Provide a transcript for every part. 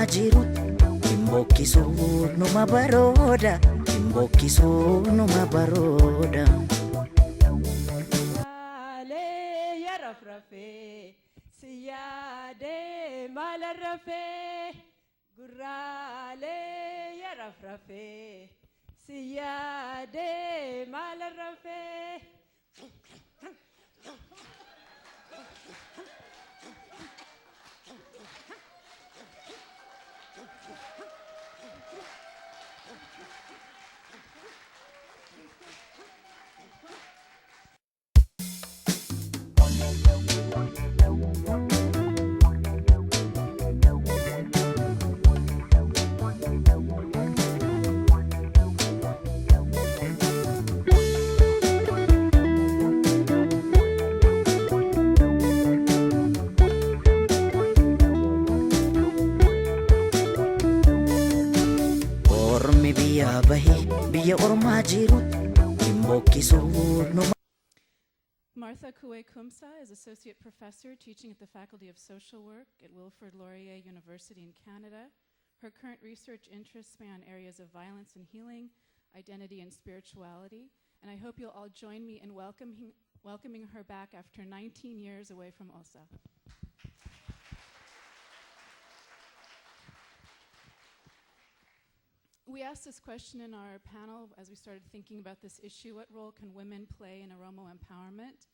ormaa jiru Kimbokisuu numa barooda Kimbokisuu numa barooda Rafrafe siyade malarrafe gurrale ya rafrafe siyade malarrafe Martha Koué-Kumsa is Associate Professor teaching at the Faculty of Social Work at Wilfrid Laurier University in Canada. Her current research interests span areas of violence and healing, identity and spirituality, and I hope you'll all join me in welcoming her back after 19 years away from OSA. We asked this question in our panel as we started thinking about this issue: what role can women play in Oromo empowerment?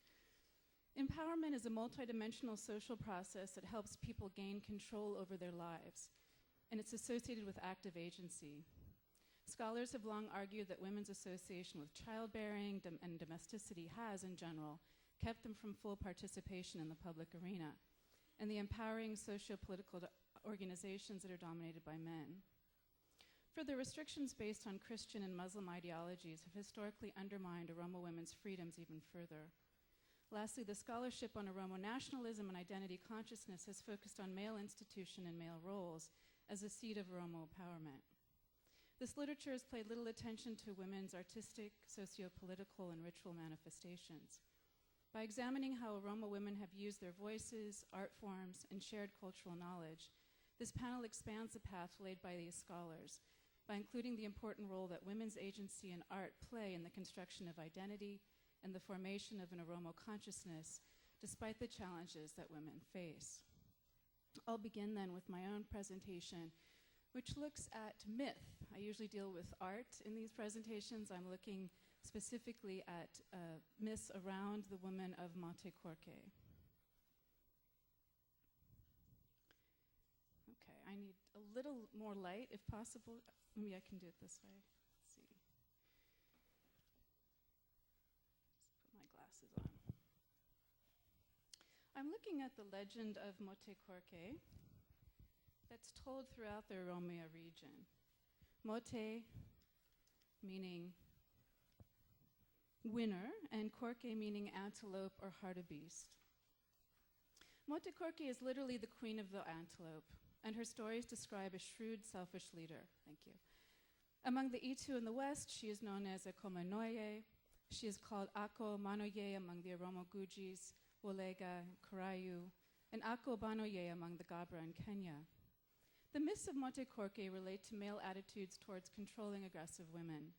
Empowerment is a multidimensional social process that helps people gain control over their lives, and it's associated with active agency. Scholars have long argued that women's association with childbearing and domesticity has, in general, kept them from full participation in the public arena, and the empowering socio-political organizations that are dominated by men. Further, restrictions based on Christian and Muslim ideologies have historically undermined Oromo women's freedoms even further. Lastly, the scholarship on Oromo nationalism and identity consciousness has focused on male institution and male roles as a seed of Oromo empowerment. This literature has paid little attention to women's artistic, socio-political, and ritual manifestations. By examining how Oromo women have used their voices, art forms, and shared cultural knowledge, this panel expands the path laid by these scholars by including the important role that women's agency and art play in the construction of identity and the formation of an Oromo consciousness, despite the challenges that women face. I'll begin then with my own presentation, which looks at myth. I usually deal with art in these presentations. I'm looking specifically at myths around the women of Mote Korke. Okay, I need a little more light if possible. Maybe I can do it this way. Let's see. Just put my glasses on. I'm looking at the legend of Mote Korke that's told throughout the Oromia region. Mote meaning winner, and Korke meaning antelope or hartebeest. Mote Korke is literally the queen of the antelope, and her stories describe a shrewd, selfish leader. Thank you. Among the Itu in the west, she is known as Akomanoye. She is called Ako Manoye among the Oromo Gujis, Wolega, Karayu, and Ako Banoye among the Gabra in Kenya. The myths of Mote Korke relate to male attitudes towards controlling aggressive women.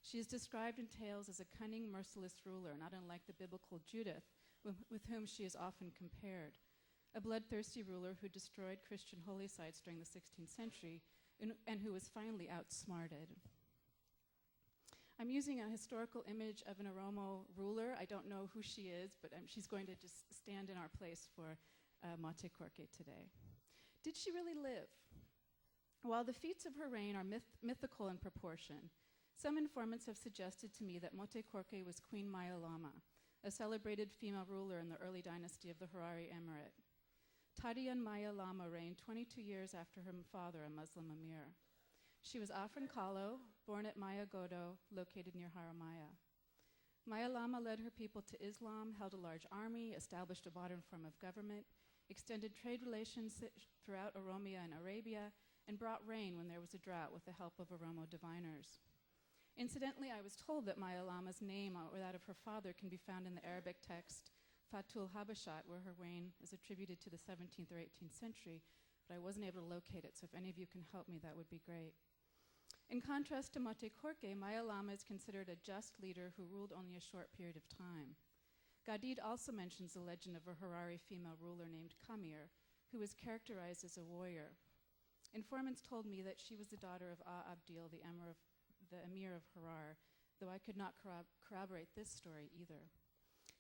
She is described in tales as a cunning, merciless ruler, not unlike the biblical Judith, with whom she is often compared, a bloodthirsty ruler who destroyed Christian holy sites during the 16th century and who was finally outsmarted. I'm using a historical image of an Oromo ruler. I don't know who she is, but she's going to just stand in our place for Mote Korke today. Did she really live? While the feats of her reign are mythical in proportion, some informants have suggested to me that Mote Korke was Queen Maya Lama, a celebrated female ruler in the early dynasty of the Harari Emirate. Tadian Maya Lama reigned 22 years after her father, a Muslim emir. She was Afrin Kalo, born at Maya Godo, located near Haramaya. Maya Lama led her people to Islam, held a large army, established a modern form of government, extended trade relations throughout Oromia and Arabia, and brought rain when there was a drought with the help of Oromo diviners. Incidentally, I was told that Maya Lama's name or that of her father can be found in the Arabic text Fatul Habashat, where her reign is attributed to the 17th or 18th century, but I wasn't able to locate it, so if any of you can help me, that would be great. In contrast to Mote Korke, Maya Lama is considered a just leader who ruled only a short period of time. Gadid also mentions the legend of a Harari female ruler named Kamir, who was characterized as a warrior. Informants told me that she was the daughter of Abdil, the emir of Harar, though I could not corroborate this story either.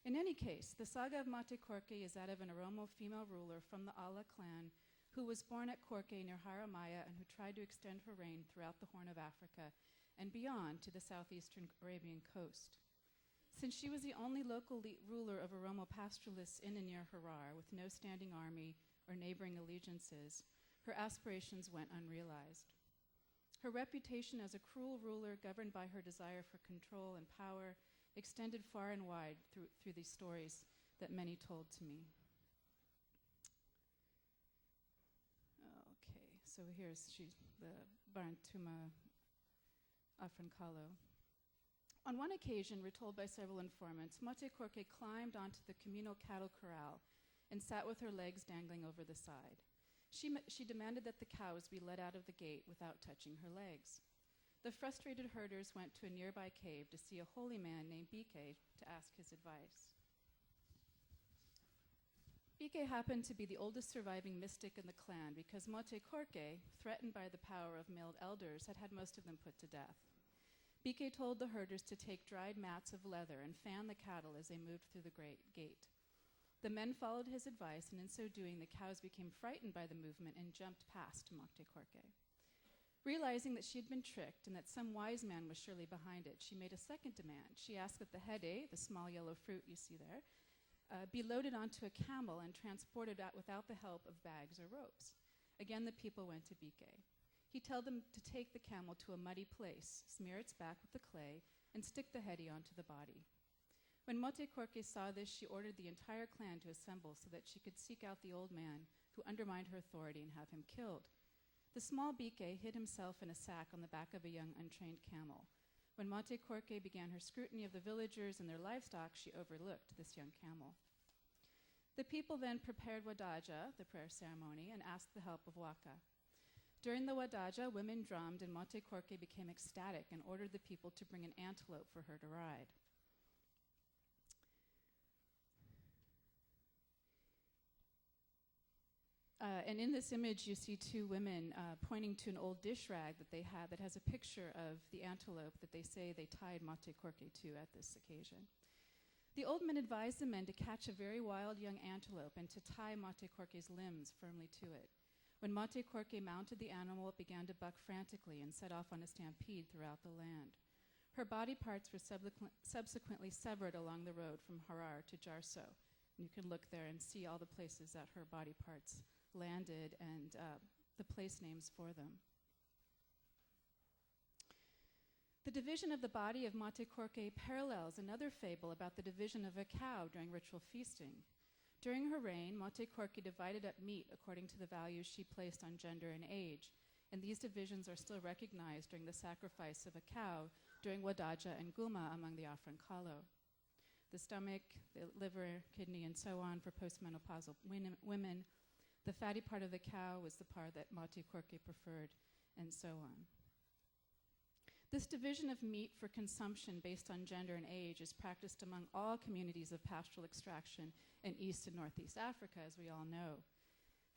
In any case, the saga of Mote Korke is that of an Oromo female ruler from the Ala clan who was born at Korke near Haramaya and who tried to extend her reign throughout the Horn of Africa and beyond to the southeastern Arabian coast. Since she was the only local ruler of Oromo pastoralists in and near Harar, with no standing army or neighboring allegiances, her aspirations went unrealized. Her reputation as a cruel ruler governed by her desire for control and power extended far and wide through these stories that many told to me. Okay, so here's the Barantuma Afrankalo. On one occasion, we're told by several informants, Mote Korke climbed onto the communal cattle corral and sat with her legs dangling over the side. She demanded that the cows be let out of the gate without touching her legs. The frustrated herders went to a nearby cave to see a holy man named Bike to ask his advice. Bike happened to be the oldest surviving mystic in the clan because Mote Korke, threatened by the power of male elders, had had most of them put to death. Bike told the herders to take dried mats of leather and fan the cattle as they moved through the great gate. The men followed his advice, and in so doing, the cows became frightened by the movement and jumped past Mote Korke. Realizing that she had been tricked and that some wise man was surely behind it, she made a second demand. She asked that the hede, the small yellow fruit you see there, be loaded onto a camel and transported out without the help of bags or ropes. Again, the people went to Bike. He told them to take the camel to a muddy place, smear its back with the clay, and stick the hede onto the body. When Mote Korke saw this, she ordered the entire clan to assemble so that she could seek out the old man who undermined her authority and have him killed. The small Bike hid himself in a sack on the back of a young untrained camel. When Mote Korke began her scrutiny of the villagers and their livestock, she overlooked this young camel. The people then prepared wadaja, the prayer ceremony, and asked the help of Waka. During the wadaja, women drummed and Mote Korke became ecstatic and ordered the people to bring an antelope for her to ride. And in this image, you see two women pointing to an old dish rag that they had that has a picture of the antelope that they say they tied Mote Korke to at this occasion. The old men advised the men to catch a very wild young antelope and to tie Mote Korke's limbs firmly to it. When Mote Korke mounted the animal, it began to buck frantically and set off on a stampede throughout the land. Her body parts were subsequently severed along the road from Harar to Jarso. And you can look there and see all the places that her body parts landed and the place names for them. The division of the body of Mote Korke parallels another fable about the division of a cow during ritual feasting. During her reign, Mote Korke divided up meat according to the values she placed on gender and age, and these divisions are still recognized during the sacrifice of a cow during Wadaja and Guma among the Afrankalo. The stomach, the liver, kidney, and so on for postmenopausal women. The fatty part of the cow was the part that Mote Korke preferred, and so on. This division of meat for consumption based on gender and age is practiced among all communities of pastoral extraction in East and Northeast Africa, as we all know.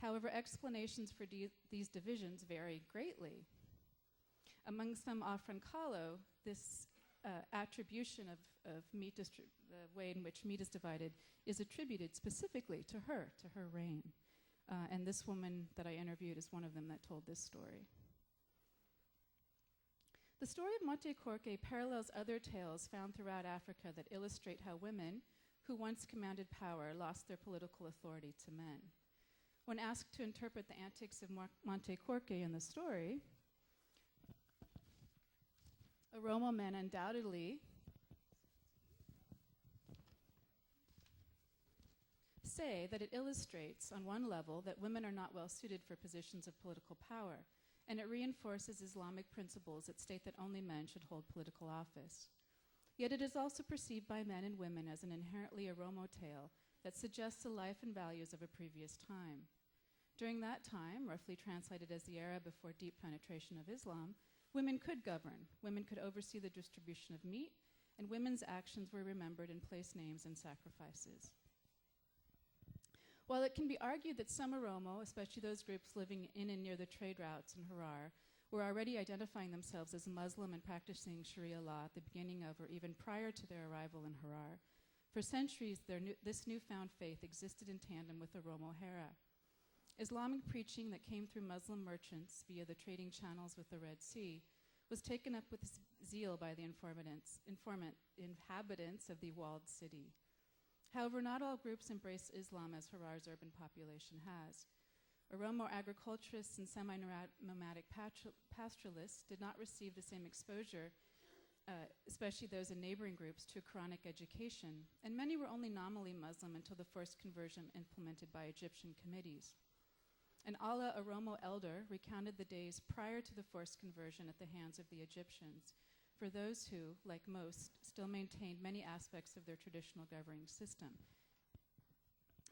However, explanations for these divisions vary greatly. Among some Afrankalo, this attribution of meat, the way in which meat is divided, is attributed specifically to her reign. And this woman that I interviewed is one of them that told this story. The story of Mote Korke parallels other tales found throughout Africa that illustrate how women, who once commanded power, lost their political authority to men. When asked to interpret the antics of Mote Korke in the story, Oromo men undoubtedly say that it illustrates, on one level, that women are not well suited for positions of political power, and it reinforces Islamic principles that state that only men should hold political office. Yet it is also perceived by men and women as an inherently Oromo tale that suggests the life and values of a previous time. During that time, roughly translated as the era before deep penetration of Islam, women could govern, women could oversee the distribution of meat, and women's actions were remembered in place names and sacrifices. While it can be argued that some Oromo, especially those groups living in and near the trade routes in Harar, were already identifying themselves as Muslim and practicing Sharia law at the beginning of or even prior to their arrival in Harar, for centuries this newfound faith existed in tandem with Oromo Hera. Islamic preaching that came through Muslim merchants via the trading channels with the Red Sea was taken up with zeal by the inhabitants of the walled city. However, not all groups embrace Islam as Harar's urban population has. Oromo agriculturists and semi-nomadic pastoralists did not receive the same exposure, especially those in neighboring groups, to Quranic education, and many were only nominally Muslim until the forced conversion implemented by Egyptian committees. An Allah Oromo elder recounted the days prior to the forced conversion at the hands of the Egyptians, for those who, like most, still maintained many aspects of their traditional governing system.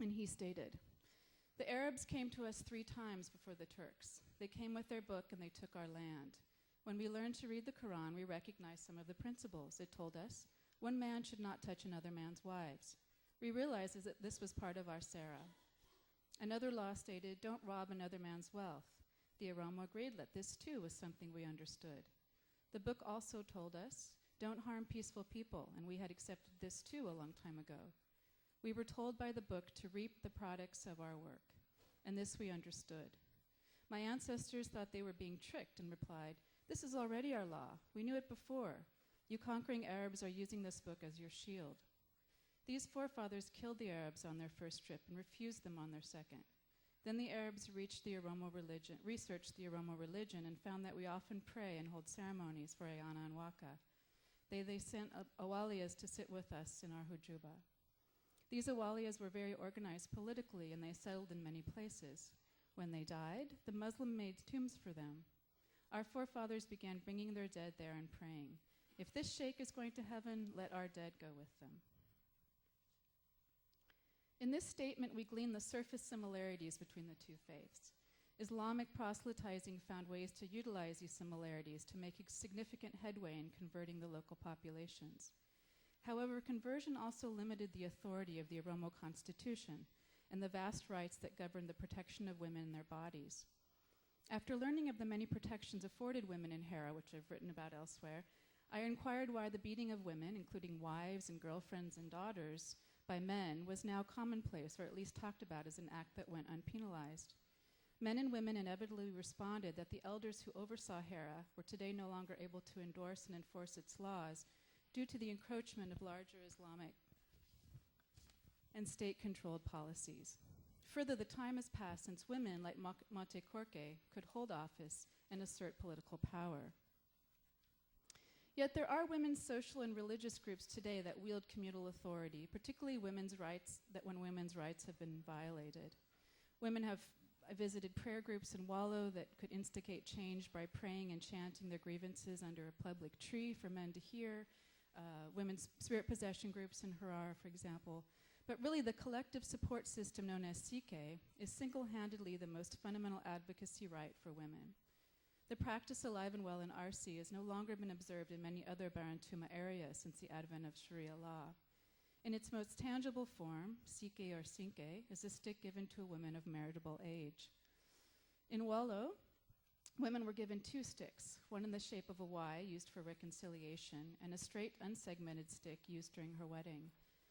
And he stated, "The Arabs came to us 3 times before the Turks. They came with their book and they took our land. When we learned to read the Quran, we recognized some of the principles. It told us, 1 man should not touch another man's wives. We realized that this was part of our Sarah. Another law stated, don't rob another man's wealth. The Oromo agreed that this too was something we understood. The book also told us, don't harm peaceful people, and we had accepted this too a long time ago. We were told by the book to reap the products of our work, and this we understood. My ancestors thought they were being tricked and replied, this is already our law. We knew it before. You conquering Arabs are using this book as your shield. These forefathers killed the Arabs on their first trip and refused them on their second. Then the Arabs researched the Oromo religion and found that we often pray and hold ceremonies for Ayana and Waka. They sent awaliyas to sit with us in our hujuba. These awaliyas were very organized politically and they settled in many places. When they died, the Muslim made tombs for them. Our forefathers began bringing their dead there and praying, if this sheikh is going to heaven, let our dead go with them. In this statement, we glean the surface similarities between the two faiths. Islamic proselytizing found ways to utilize these similarities to make significant headway in converting the local populations. However, conversion also limited the authority of the Oromo constitution and the vast rights that governed the protection of women and their bodies. After learning of the many protections afforded women in Hera, which I've written about elsewhere, I inquired why the beating of women, including wives and girlfriends and daughters, by men was now commonplace, or at least talked about as an act that went unpenalized. Men and women inevitably responded that the elders who oversaw Hera were today no longer able to endorse and enforce its laws due to the encroachment of larger Islamic and state-controlled policies. Further, the time has passed since women like Monte Corque could hold office and assert political power. Yet there are women's social and religious groups today that wield communal authority, particularly women's rights, when women's rights have been violated. Women have visited prayer groups in Wallo that could instigate change by praying and chanting their grievances under a public tree for men to hear, women's spirit possession groups in Harar, for example. But really the collective support system known as Sike is single-handedly the most fundamental advocacy right for women. The practice alive and well in RC has no longer been observed in many other Barantuma areas since the advent of Sharia law. In its most tangible form, Sike or Sinke is a stick given to a woman of marriageable age. In Wallo, women were given 2 sticks, one in the shape of a Y used for reconciliation, and a straight, unsegmented stick used during her wedding.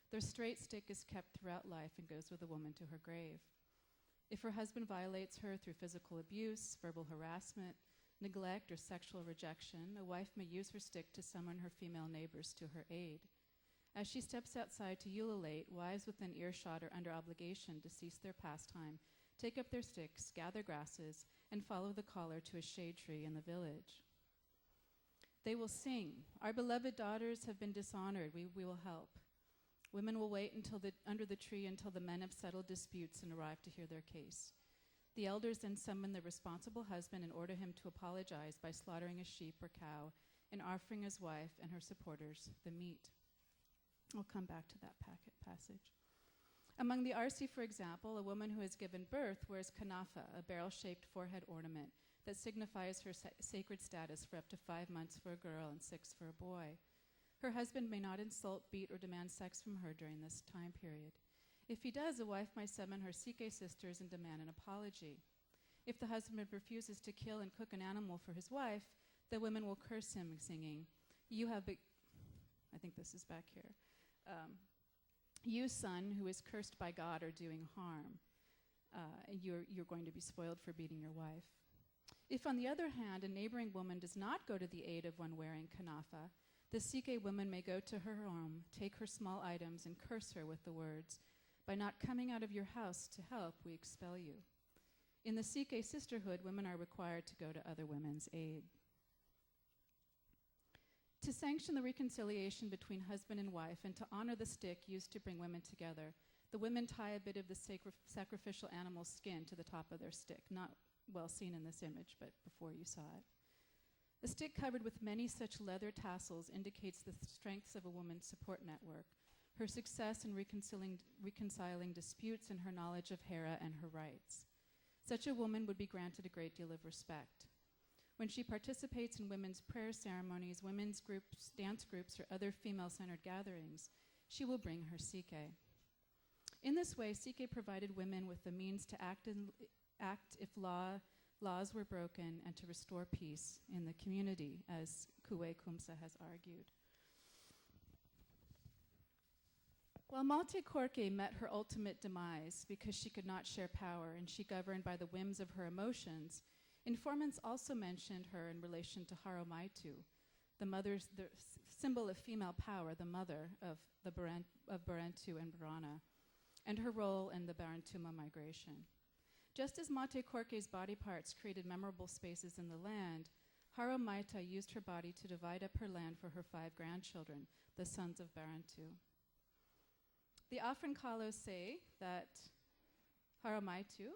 Their straight stick is kept throughout life and goes with a woman to her grave. If her husband violates her through physical abuse, verbal harassment, neglect, or sexual rejection, a wife may use her stick to summon her female neighbors to her aid. As she steps outside to ululate, wives within earshot are under obligation to cease their pastime, take up their sticks, gather grasses, and follow the caller to a shade tree in the village. They will sing, our beloved daughters have been dishonored, we will help. Women will wait under the tree until the men have settled disputes and arrive to hear their case. The elders then summon the responsible husband and order him to apologize by slaughtering a sheep or cow and offering his wife and her supporters the meat. I'll come back to that passage. Among the Arsi, for example, a woman who has given birth wears kanafa, a barrel-shaped forehead ornament that signifies her sacred status for up to 5 months for a girl and 6 for a boy. Her husband may not insult, beat, or demand sex from her during this time period. If he does, the wife might summon her Sike sisters and demand an apology. If the husband refuses to kill and cook an animal for his wife, the women will curse him, singing, "You have I think this is back here. You, son, who is cursed by God, are doing harm. You're going to be spoiled for beating your wife." If, on the other hand, a neighboring woman does not go to the aid of one wearing kanafa, the Sike woman may go to her home, take her small items, and curse her with the words, "By not coming out of your house to help, we expel you." In the Sike sisterhood, women are required to go to other women's aid. To sanction the reconciliation between husband and wife and to honor the stick used to bring women together, the women tie a bit of the sacrificial animal's skin to the top of their stick, not well seen in this image, but before you saw it. A stick covered with many such leather tassels indicates the strengths of a woman's support network, her success in reconciling disputes, and her knowledge of Hera and her rights. Such a woman would be granted a great deal of respect. When she participates in women's prayer ceremonies, women's groups, dance groups, or other female-centered gatherings, she will bring her Sike. In this way, Sike provided women with the means to act if laws were broken and to restore peace in the community, as Kuwe Kumsa has argued. While Malte Korke met her ultimate demise because she could not share power and she governed by the whims of her emotions, informants also mentioned her in relation to Haromaitu, the symbol of female power, the mother of Barentu and Barana, and her role in the Barantuma migration. Just as Mate Korke's body parts created memorable spaces in the land, Haromaita used her body to divide up her land for her 5 grandchildren, the sons of Barantu. The Afrankalo say that Haromaitu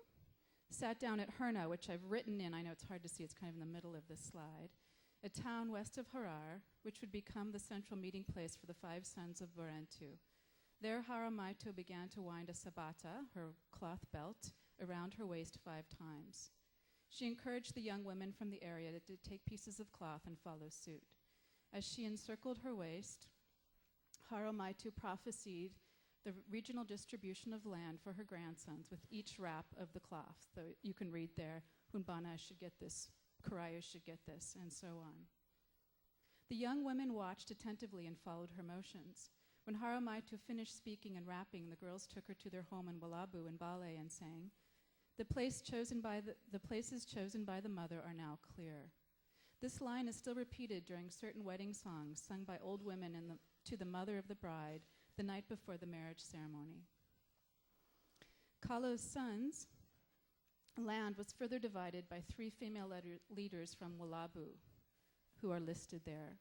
sat down at Herna, which I've written in, I know it's hard to see, it's kind of in the middle of this slide, a town west of Harar, which would become the central meeting place for the 5 sons of Barentu. There, Haromaitu began to wind a sabata, her cloth belt, around her waist 5 times. She encouraged the young women from the area to take pieces of cloth and follow suit. As she encircled her waist, Haromaitu prophesied the regional distribution of land for her grandsons with each wrap of the cloth. So you can read there, Hunbana should get this, Karaya should get this, and so on. The young women watched attentively and followed her motions. When Haromaitu finished speaking and rapping, the girls took her to their home in Walabu in Bale and sang, the places chosen by the mother are now clear. This line is still repeated during certain wedding songs sung by old women to the mother of the bride the night before the marriage ceremony. Kalo's sons' land was further divided by 3 female leaders from Walabu, who are listed there.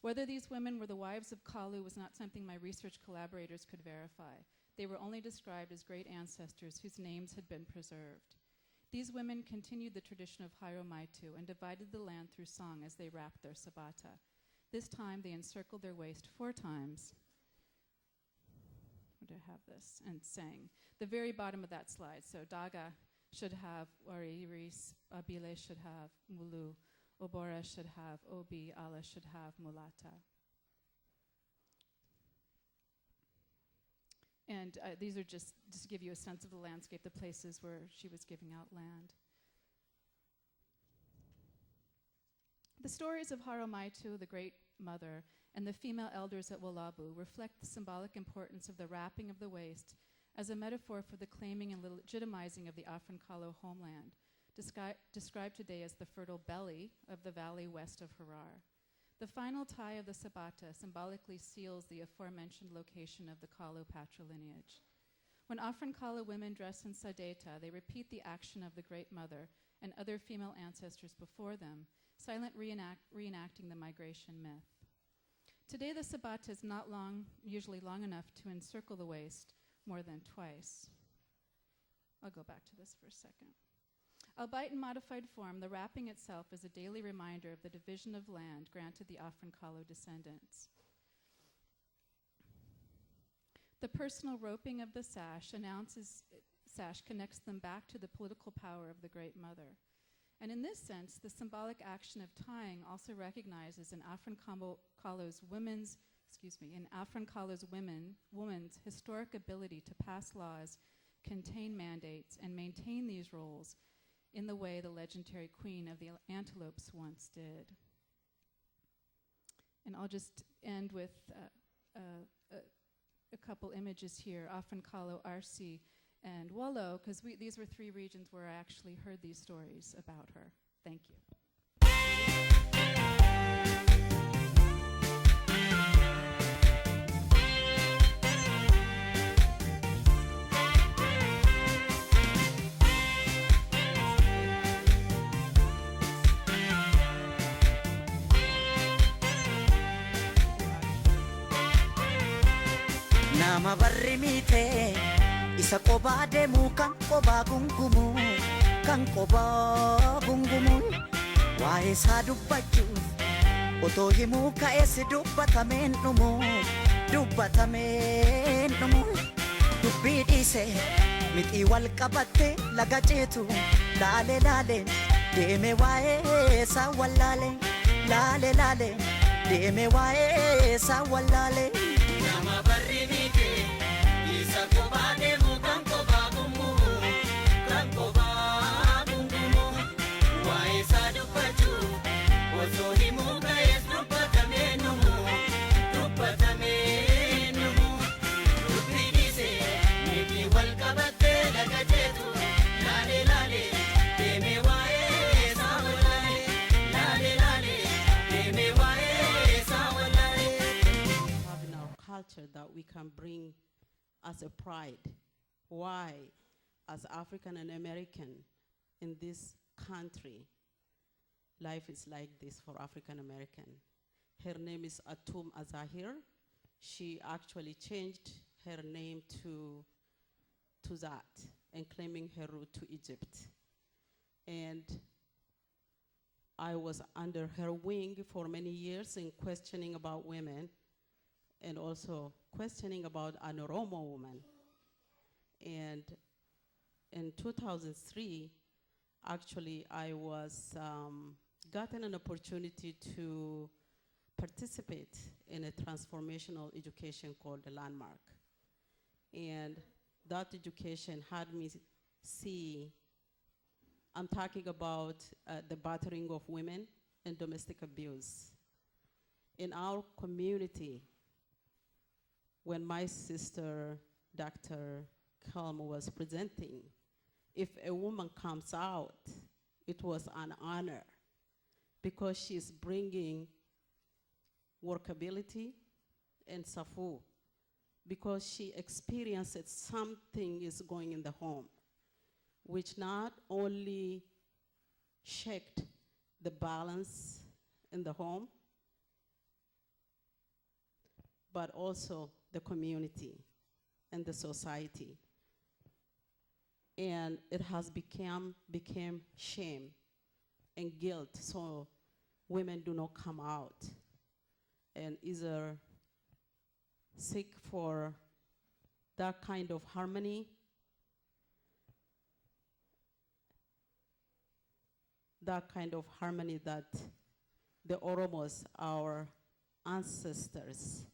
Whether these women were the wives of Kalu was not something my research collaborators could verify. They were only described as great ancestors whose names had been preserved. These women continued the tradition of Haromaitu and divided the land through song as they wrapped their sabata. This time they encircled their waist 4 times. Where do I have this? And sang. The very bottom of that slide. So Daga should have Wariris, Abile should have Mulu, Obora should have Obi, Allah should have Mulata. And these are just to give you a sense of the landscape, the places where she was giving out land. The stories of Haromaitu, the great mother, and the female elders at Walabu reflect the symbolic importance of the wrapping of the waist as a metaphor for the claiming and legitimizing of the Afrankalo homeland, described today as the fertile belly of the valley west of Harar. The final tie of the sabata symbolically seals the aforementioned location of the Kalu patrilineage. When Afrankalo women dress in sadeta, they repeat the action of the Great Mother and other female ancestors before them, silent reenacting the migration myth. Today, the sabata is not usually long enough to encircle the waist more than twice. I'll go back to this for a second. Albeit in modified form, the wrapping itself is a daily reminder of the division of land granted the Afrankalo descendants. The personal roping of the sash connects them back to the political power of the Great Mother. And in this sense, the symbolic action of tying also recognizes in Afrin Kalo's women's historic ability to pass laws, contain mandates, and maintain these roles in the way the legendary queen of the antelopes once did. And I'll just end with a couple images here, Afrin Kalo, Arsi, and Wollo, because these were three regions where I actually heard these stories about her. Thank you. Nama barri mite isa qobaa deemu kan qobaa gungumu waa'ee isaa dubbachuuf otoo himuu ka'ees dubbatameen dhumu dubbii dhiise mixii wal qabatte laga ceetu laale deeme waa'ee isaa wallaale laale deeme waa'ee isaa wallaale. Nama barri mite isa qobaa deemu kan qobaa gungumu waa'ee isaa dubbachuuf osoo himuu ka'ees dubbatameen dhumu dubbii dhiise mixii wal qabattee laga ceetu laale deeme waa'ee isaa wallaale deeme waa'ee isaa wallaale. Having our culture that we can bring as a pride. Why, as African and American in this country, life is like this for African American. Her name is Atum Azahir. She actually changed her name to that and claiming her root to Egypt. And I was under her wing for many years in questioning about women and also questioning about an Oromo woman. And in 2003, actually, I was gotten an opportunity to participate in a transformational education called the Landmark. And that education had me see, I'm talking about the battering of women and domestic abuse. In our community, when my sister, Dr. Kelm, was presenting, if a woman comes out, it was an honor because she's bringing workability and safu, because she experienced that something is going in the home, which not only checked the balance in the home, but also the community and the society. And it has became shame and guilt, so women do not come out and either seek for that kind of harmony, that the Oromos, our ancestors,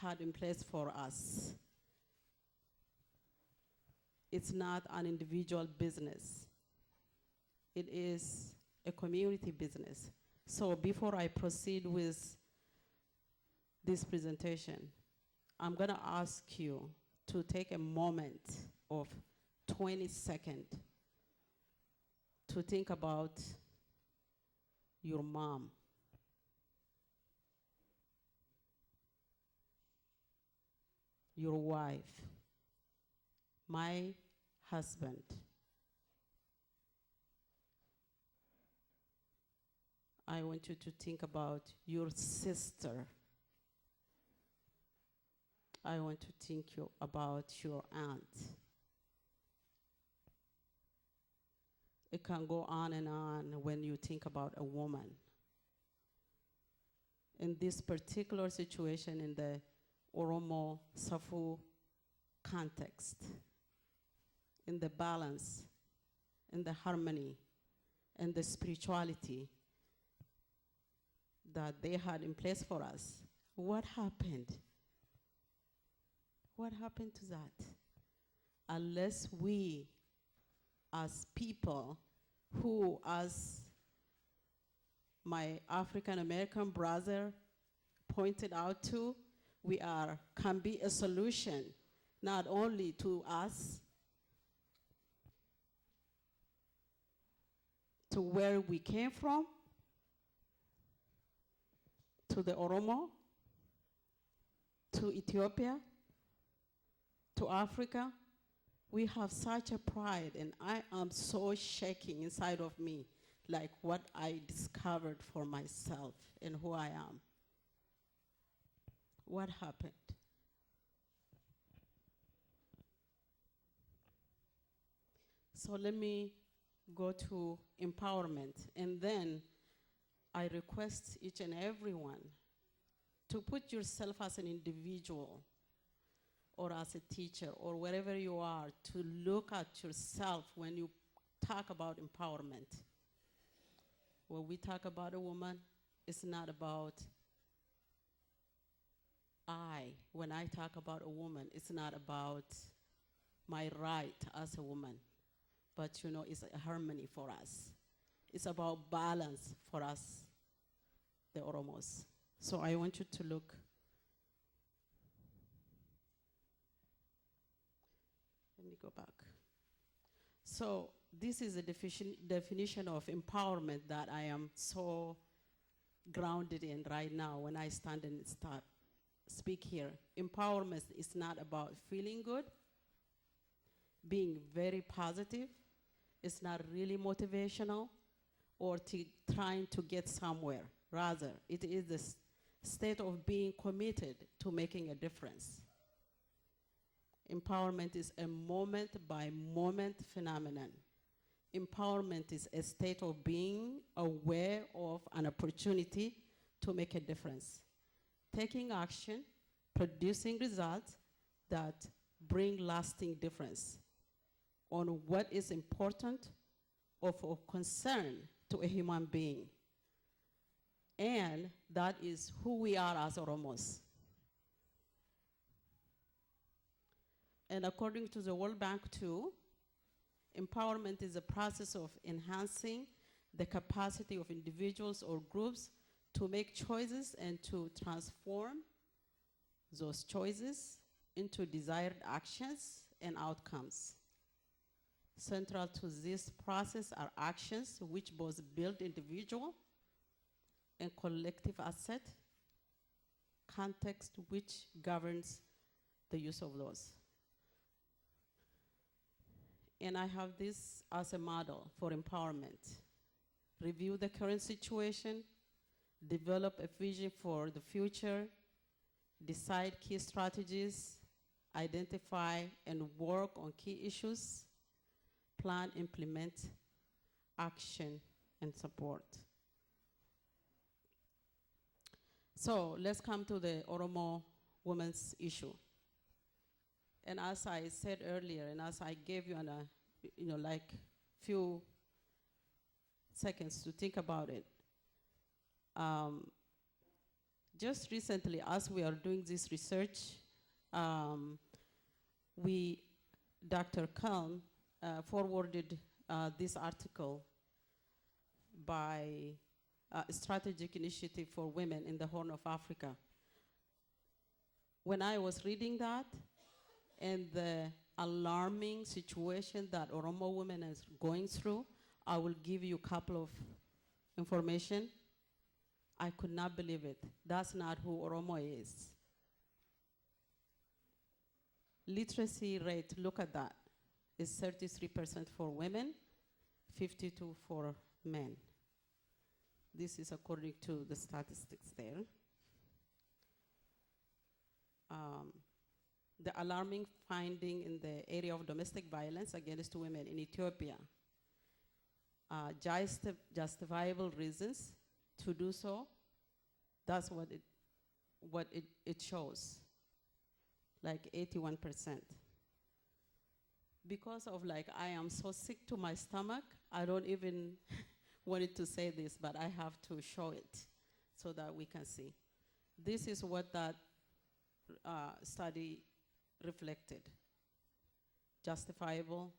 had in place for us. It's not an individual business. It is a community business. So before I proceed with this presentation, I'm gonna ask you to take a moment of 20 seconds to think about your mom. Your wife, my husband. I want you to think about your sister. I want to think about your aunt. It can go on and on when you think about a woman. In this particular situation in the Oromo Safu context, in the balance, in the harmony, and the spirituality that they had in place for us. What happened? What happened to that? Unless we, as people who, as my African American brother pointed out to, can be a solution, not only to us, to where we came from, to the Oromo, to Ethiopia, to Africa. We have such a pride, and I am so shaking inside of me, like what I discovered for myself and who I am. What happened? So let me go to empowerment, and then I request each and everyone to put yourself as an individual or as a teacher or wherever you are, to look at yourself when you talk about empowerment. When we talk about a woman, it's not about I. When I talk about a woman, it's not about my right as a woman, but it's a harmony for us. It's about balance for us, the Oromos. So I want you to look. Let me go back. So this is a definition of empowerment that I am so grounded in right now when I stand and speak here. Empowerment is not about feeling good, being very positive. It's not really motivational or trying to get somewhere. Rather, it is the state of being committed to making a difference. Empowerment is a moment-by-moment phenomenon. Empowerment is a state of being aware of an opportunity to make a difference, taking action, producing results that bring lasting difference on what is important or of concern to a human being. And that is who we are as Oromos. And according to the World Bank too, empowerment is a process of enhancing the capacity of individuals or groups to make choices and to transform those choices into desired actions and outcomes. Central to this process are actions which both build individual and collective asset, context which governs the use of those. And I have this as a model for empowerment. Review the current situation, develop a vision for the future, decide key strategies, identify and work on key issues, plan, implement, action, and support. So let's come to the Oromo women's issue. And as I said earlier, and as I gave you like few seconds to think about it, just recently, as we are doing this research, Dr. Kalm forwarded this article by a strategic initiative for women in the Horn of Africa. When I was reading that, and the alarming situation that Oromo women is going through, I will give you a couple of information. I could not believe it. That's not who Oromo is. Literacy rate, look at that, is 33% for women, 52% for men. This is according to the statistics there. The alarming finding in the area of domestic violence against women in Ethiopia. Justifiable reasons to do so, that's what it shows, like 81%. because of like, I am so sick to my stomach, I don't even wanted to say this, but I have to show it so that we can see. This is what that study reflected. Justifiable.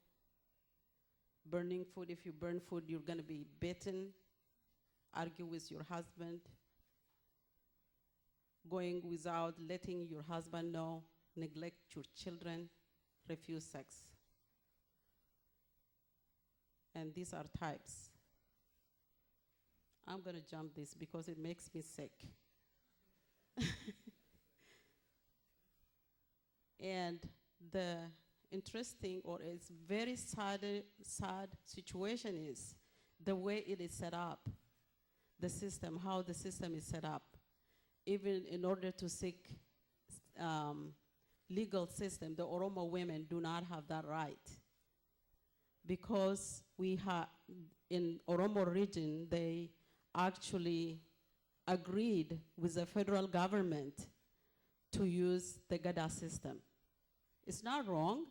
Burning food, if you burn food, you're gonna be beaten. Argue with your husband. Going without letting your husband know. Neglect your children. Refuse sex. And these are types. I'm gonna jump this because it makes me sick. And the interesting, or it's very sad situation is the way it is set up, the system, how the system is set up. Even in order to seek legal system, the Oromo women do not have that right. Because we have, in Oromo region, they actually agreed with the federal government to use the Gada system. It's not wrong.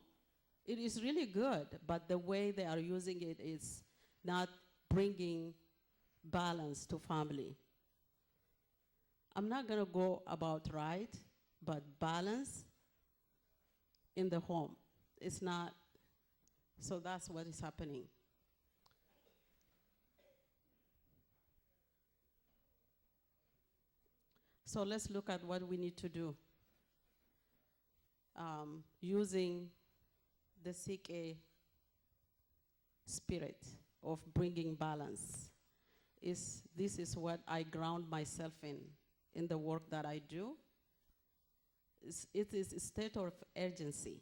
It is really good, but the way they are using it is not bringing balance to family. I'm not gonna go about right, but balance in the home. It's not, so that's what is happening. So let's look at what we need to do. Using the CK spirit of bringing balance. This is what I ground myself in the work that I do. It is a state of urgency.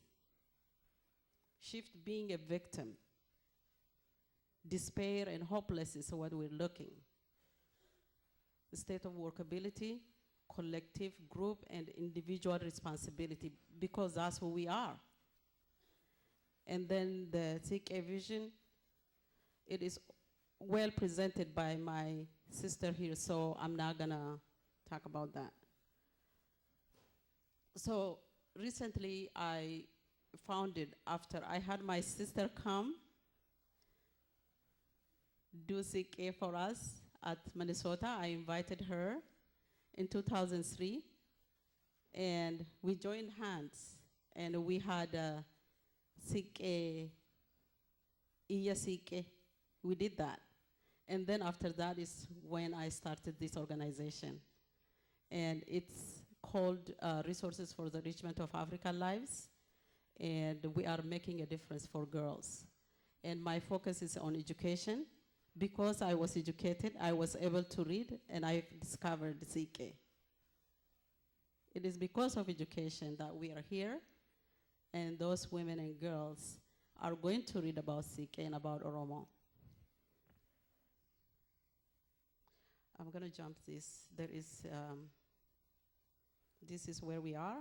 Shift being a victim. Despair and hopeless is what we're looking. The state of workability, collective, group, and individual responsibility, because that's who we are. And then the CK vision, it is well presented by my sister here, so I'm not gonna talk about that. So recently I founded, after I had my sister come do CK for us at Minnesota, I invited her in 2003, and we joined hands, and we had a CK, Iya CK. We did that. And then after that is when I started this organization. And it's called Resources for the Enrichment of African Lives. And we are making a difference for girls. And my focus is on education. Because I was educated, I was able to read, and I discovered CK. It is because of education that we are here, and those women and girls are going to read about CK and about Oromo. I'm gonna jump this. There is, this is where we are.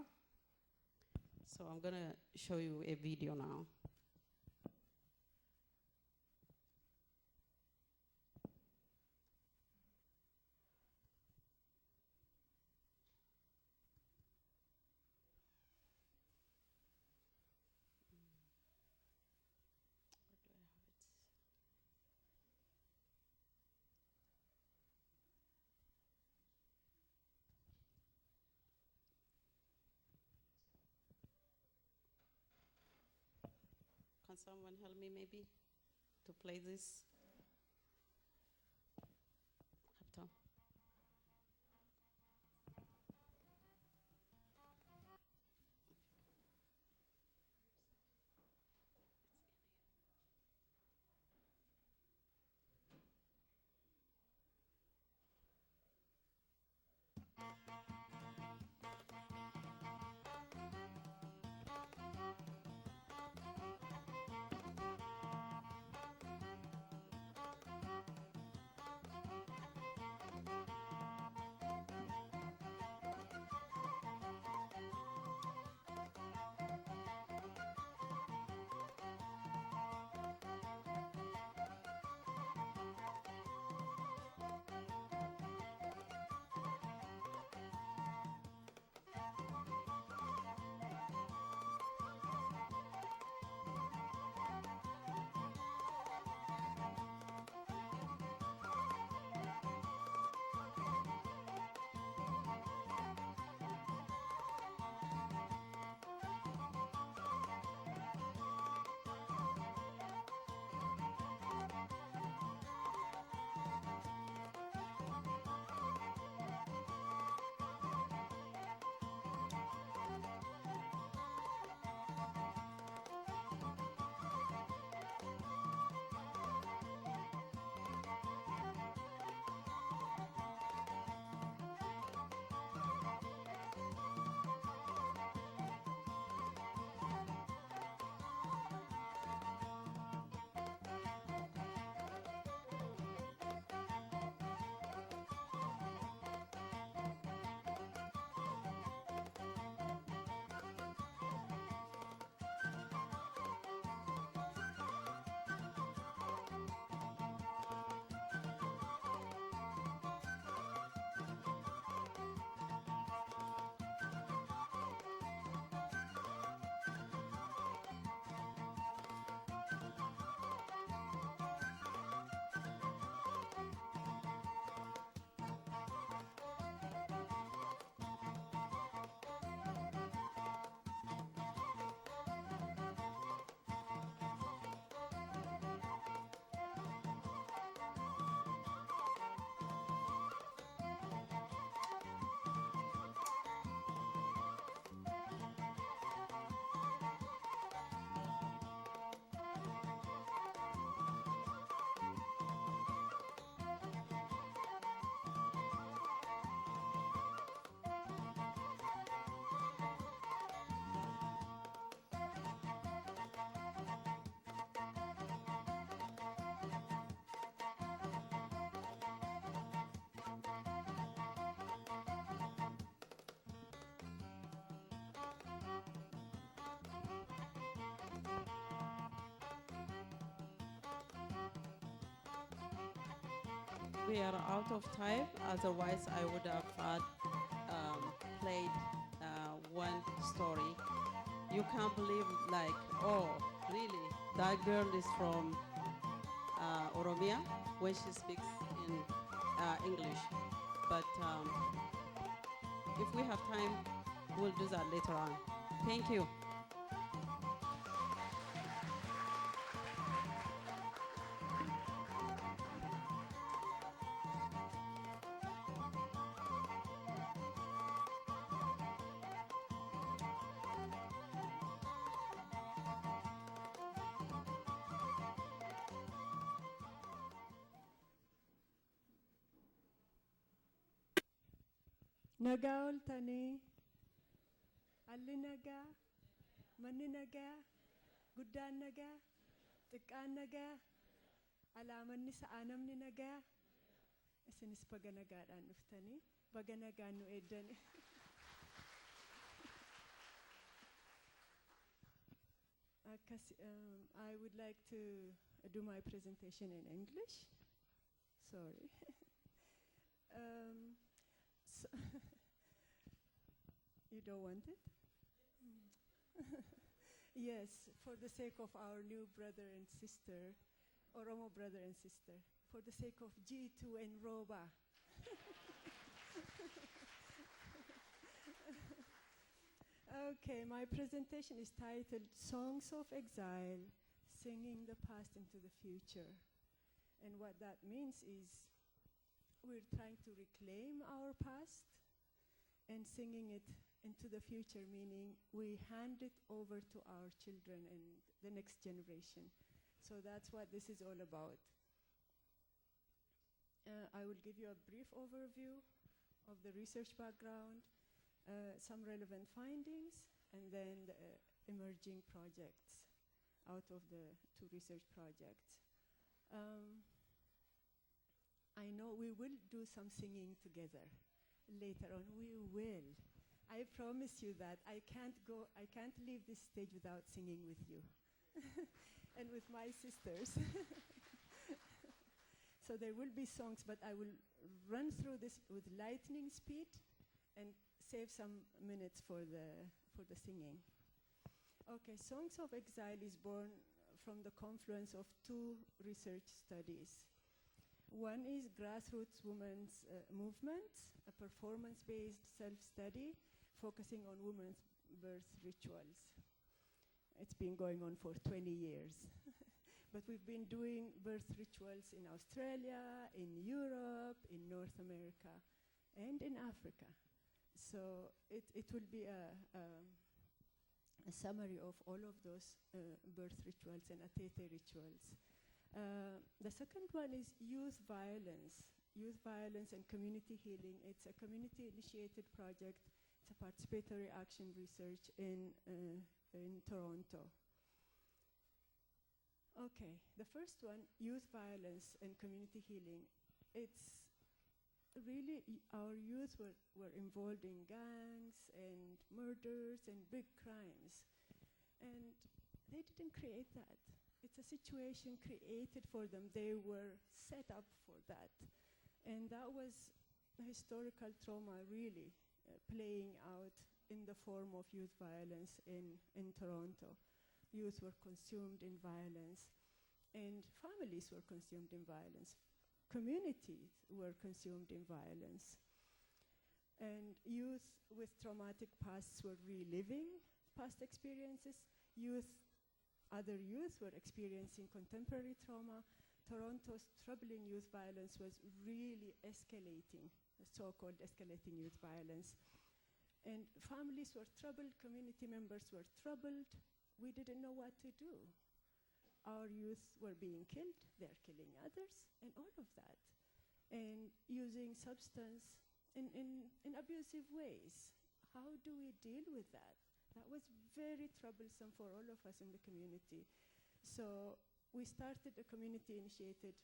So I'm gonna show you a video now. Can someone help me maybe to play this? Hapta. we are out of time. Otherwise, I would have played one story. You can't believe, like, oh, really? That girl is from Oromia when she speaks in English. But if we have time, we'll do that later on. Thank you. Nagaa ooltanii, alli nagaa, manni nagaa, guddaan nagaa, xiqqaan nagaa, alaamanni sa'aa namni nagaa, isinis baga nagaadhaan dhuftanii, baga nagaan nu eeddani. I would like to do my presentation in English. Sorry. So you don't want it? Yes, for the sake of our new brother and sister, Oromo brother and sister, for the sake of G2 and Roba. Okay, my presentation is titled Songs of Exile, Singing the Past into the Future. And what that means is we're trying to reclaim our past and singing it into the future, meaning we hand it over to our children and the next generation. So that's what this is all about. I will give you a brief overview of the research background, some relevant findings, and then the emerging projects out of the two research projects. I know we will do some singing together later on. We will. I promise you that. I can't leave this stage without singing with you and with my sisters. So there will be songs, but I will run through this with lightning speed and save some minutes for the singing. Okay, Songs of Exile is born from the confluence of two research studies. One is grassroots women's movement, a performance-based self-study focusing on women's birth rituals. It's been going on for 20 years. But we've been doing birth rituals in Australia, in Europe, in North America, and in Africa. So it will be a summary of all of those birth rituals and atete rituals. The second one is youth violence and community healing. It's a community-initiated project. It's a participatory action research in Toronto. Okay, the first one, youth violence and community healing. It's really, our youth were involved in gangs and murders and big crimes. And they didn't create that. It's a situation created for them. They were set up for that. And that was a historical trauma really playing out in the form of youth violence in Toronto. Youth were consumed in violence, and families were consumed in violence. Communities were consumed in violence. And youth with traumatic pasts were reliving past experiences. Other youth were experiencing contemporary trauma. Toronto's troubling youth violence was really escalating, the so-called escalating youth violence. And families were troubled, community members were troubled. We didn't know what to do. Our youth were being killed, they're killing others, and all of that. And using substance in abusive ways. How do we deal with that? That was very troublesome for all of us in the community. So we started a community-initiated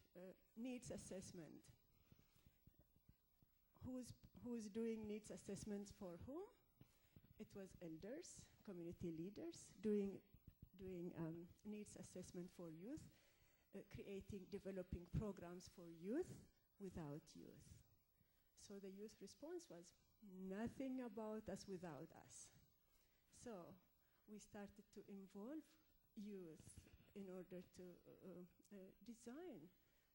needs assessment. Who's doing needs assessments for whom? It was elders, community leaders, doing needs assessment for youth, developing programs for youth without youth. So the youth response was, nothing about us without us. So we started to involve youth in order to design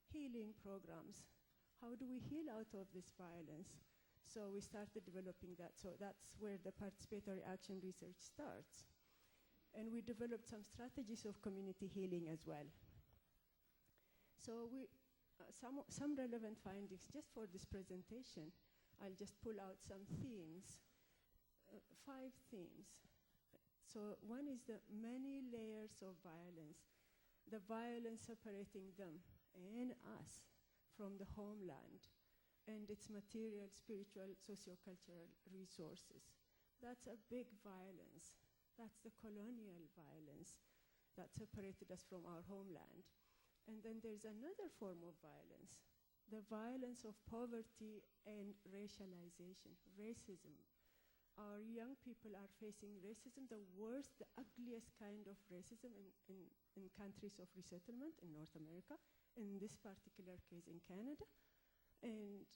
healing programs. How do we heal out of this violence? So we started developing that. So that's where the participatory action research starts. And we developed some strategies of community healing as well. So some relevant findings just for this presentation. I'll just pull out some themes, 5 themes. So one is the many layers of violence, the violence separating them and us from the homeland and its material, spiritual, socio-cultural resources. That's a big violence. That's the colonial violence that separated us from our homeland. And then there's another form of violence, the violence of poverty and racialization, racism. Our young people are facing racism, the worst, the ugliest kind of racism in countries of resettlement in North America, in this particular case in Canada. And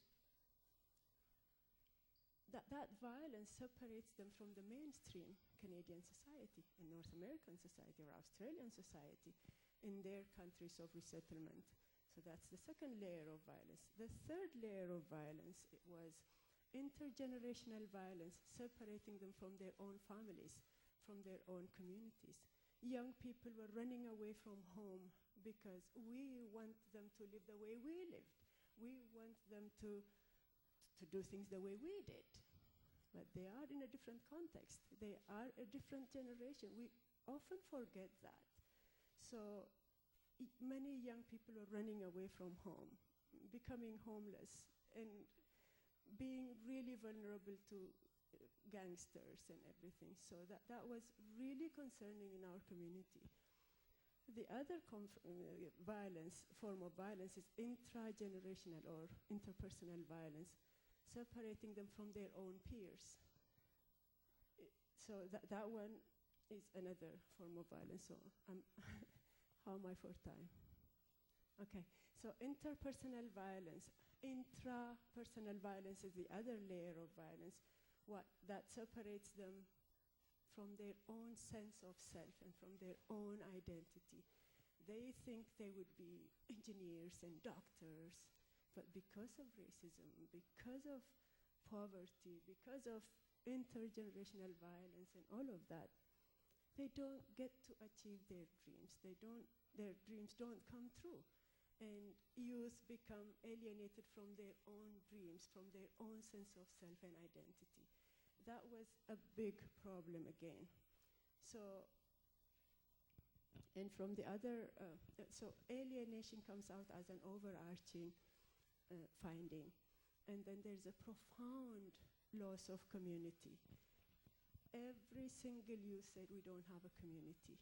that violence separates them from the mainstream Canadian society and North American society or Australian society in their countries of resettlement. So that's the second layer of violence. The third layer of violence, it was intergenerational violence, separating them from their own families, from their own communities. Young people were running away from home because we want them to live the way we lived. We want them to do things the way we did. But they are in a different context. They are a different generation. We often forget that. So many young people are running away from home, becoming homeless, and being really vulnerable to gangsters and everything. So that was really concerning in our community. The other form of violence is intragenerational or interpersonal violence, separating them from their own peers. So that one is another form of violence. So how am I for time? Okay, so interpersonal violence. Intrapersonal violence is the other layer of violence, that separates them from their own sense of self and from their own identity. They think they would be engineers and doctors, but because of racism, because of poverty, because of intergenerational violence and all of that, they don't get to achieve their dreams. Their dreams don't come true. And youth become alienated from their own dreams, from their own sense of self and identity. That was a big problem again. So, and from the other, so alienation comes out as an overarching finding. And then there's a profound loss of community. Every single youth said, we don't have a community.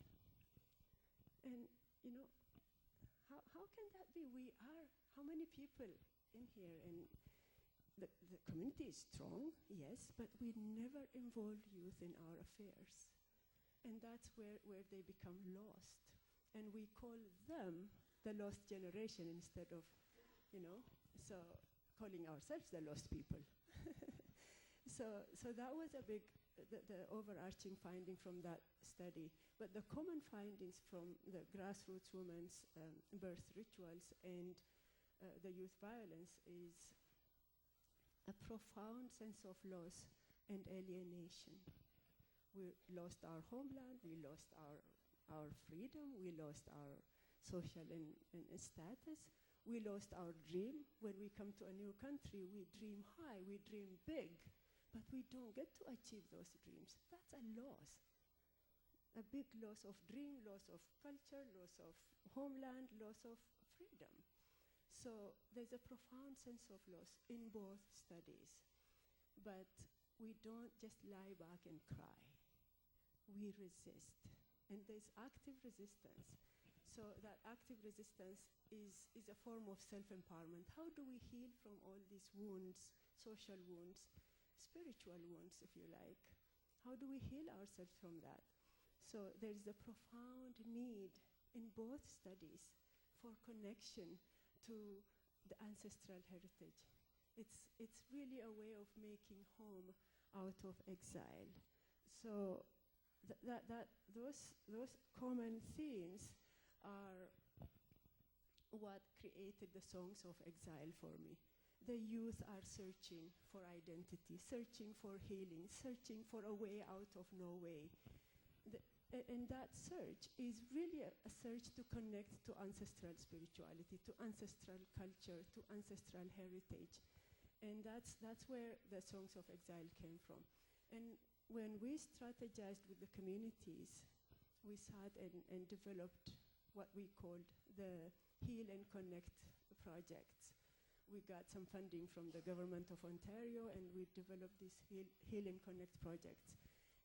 And, you know, how can that be? We are, how many people in here? And the community is strong, yes, but we never involve youth in our affairs. And that's where they become lost. And we call them the lost generation instead of, you know, so calling ourselves the lost people. So that was a big, the overarching finding from that study. But the common findings from the grassroots women's birth rituals and the youth violence is a profound sense of loss and alienation. We lost our homeland, we lost our freedom, we lost our social and status, we lost our dream. When we come to a new country, we dream high, we dream big, but we don't get to achieve those dreams. That's a loss. A big loss of dream, loss of culture, loss of homeland, loss of freedom. So there's a profound sense of loss in both studies. But we don't just lie back and cry. We resist. And there's active resistance. So that active resistance is a form of self-empowerment. How do we heal from all these wounds, social wounds, spiritual wounds, if you like? How do we heal ourselves from that? So there's a profound need in both studies for connection to the ancestral heritage. It's really a way of making home out of exile. So those common themes are what created the songs of exile for me. The youth are searching for identity, searching for healing, searching for a way out of no way. And that search is really a search to connect to ancestral spirituality, to ancestral culture, to ancestral heritage. And that's where the Songs of Exile came from. And when we strategized with the communities, we sat and developed what we called the Heal and Connect projects. We got some funding from the government of Ontario, and we developed these Heal and Connect projects.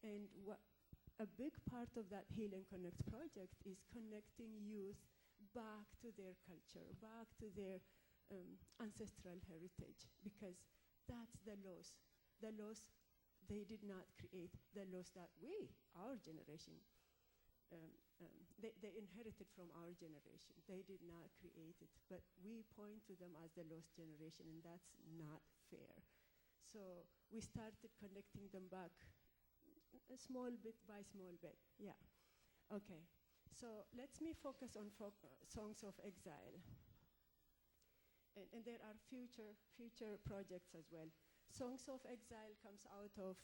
And a big part of that Heal and Connect project is connecting youth back to their culture, back to their ancestral heritage, because that's the loss they did not create, the loss that our generation, they inherited from our generation. They did not create it, but we point to them as the lost generation, and that's not fair. So we started connecting them back, a small bit by small bit. Yeah. Okay. So let me focus on Songs of Exile. And there are future projects as well. Songs of Exile comes out of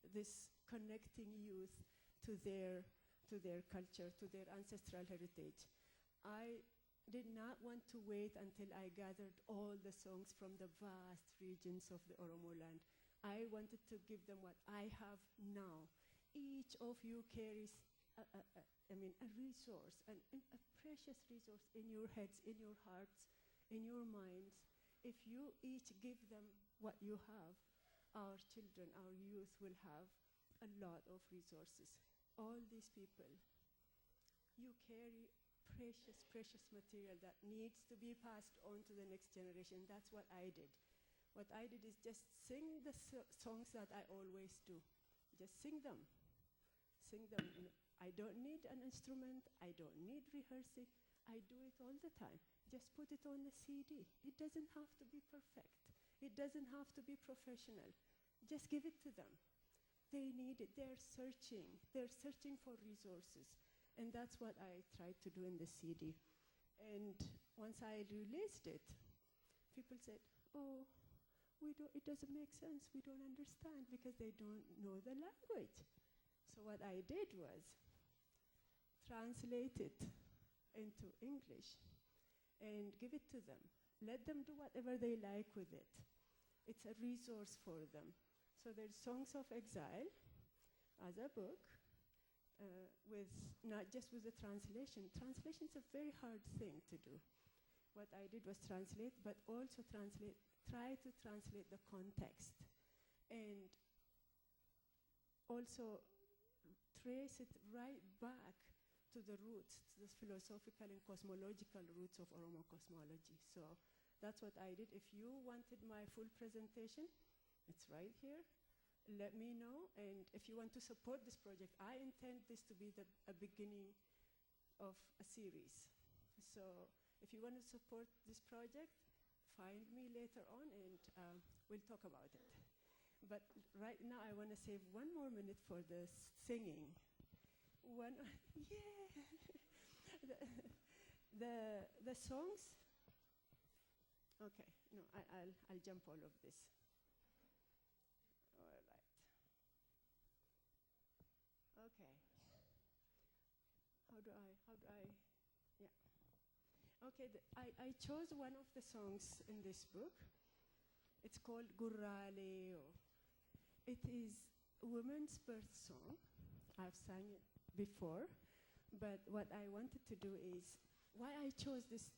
this connecting youth to their culture, to their ancestral heritage. I did not want to wait until I gathered all the songs from the vast regions of the Oromo land. I wanted to give them what I have now. Each of you carries a resource, a precious resource in your heads, in your hearts, in your minds. If you each give them what you have, our children, our youth will have a lot of resources. All these people, you carry precious material that needs to be passed on to the next generation. That's what I did. What I did is just sing the songs that I always do. Just sing them. Sing them. I don't need an instrument. I don't need rehearsing. I do it all the time. Just put it on the CD. It doesn't have to be perfect. It doesn't have to be professional. Just give it to them. They need it. They're searching. They're searching for resources. And that's what I tried to do in the CD. And once I released it, people said, oh, it doesn't make sense. We don't understand, because they don't know the language. So what I did was translate it into English and give it to them. Let them do whatever they like with it. It's a resource for them. So there's Songs of Exile as a book, with not just with the translation. Translation is a very hard thing to do. What I did was translate, but also try to translate the context, and also trace it right back to the roots, to the philosophical and cosmological roots of Oromo cosmology. So that's what I did. If you wanted my full presentation, it's right here. Let me know. And if you want to support this project, I intend this to be a beginning of a series. So if you want to support this project, find me later on, and we'll talk about it. But right now, I want to save 1 more minute for the singing. Yeah. the songs. Okay. No, I'll jump all of this. All right. Okay. How do I? Yeah. Okay. I chose one of the songs in this book. It's called Gurraleo. It is a women's birth song. I've sang it before, but what I wanted to do is, why I chose this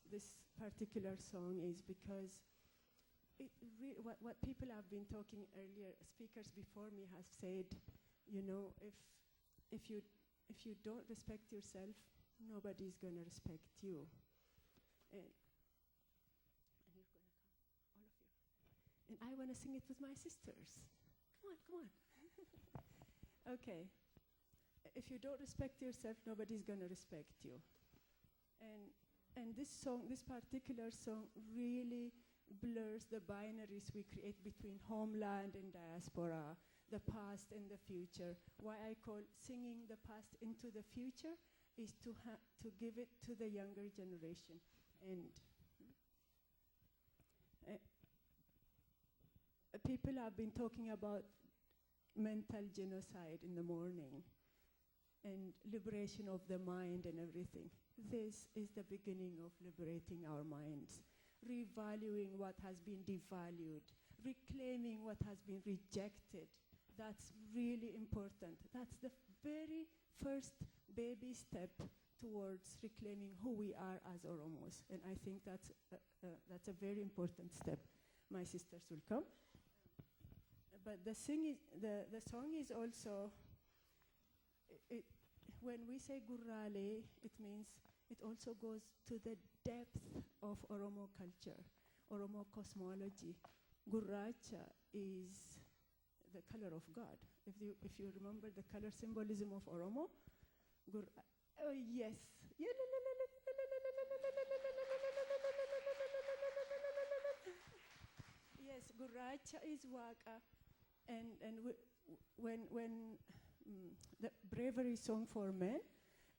particular song is because what people have been talking earlier, speakers before me have said, you know, if you don't respect yourself, nobody's gonna respect you. And you're gonna come, all of you. And I wanna sing it with my sisters. Come on. Okay. If you don't respect yourself, nobody's gonna respect you. And And this particular song really blurs the binaries we create between homeland and diaspora, the past and the future. Why I call singing the past into the future is to give it to the younger generation. And people have been talking about mental genocide in the morning and liberation of the mind and everything. This is the beginning of liberating our minds, revaluing what has been devalued, reclaiming what has been rejected. That's really important. That's the very first baby step towards reclaiming who we are as Oromos. And I think that's a very important step. My sisters will come. But the song is also, when we say Gurrale, it means it also goes to the depth of Oromo culture, Oromo cosmology. Gurracha is the color of God. If you remember the color symbolism of Oromo, oh yes. Yes, Gurracha is Waka. And when the bravery song for men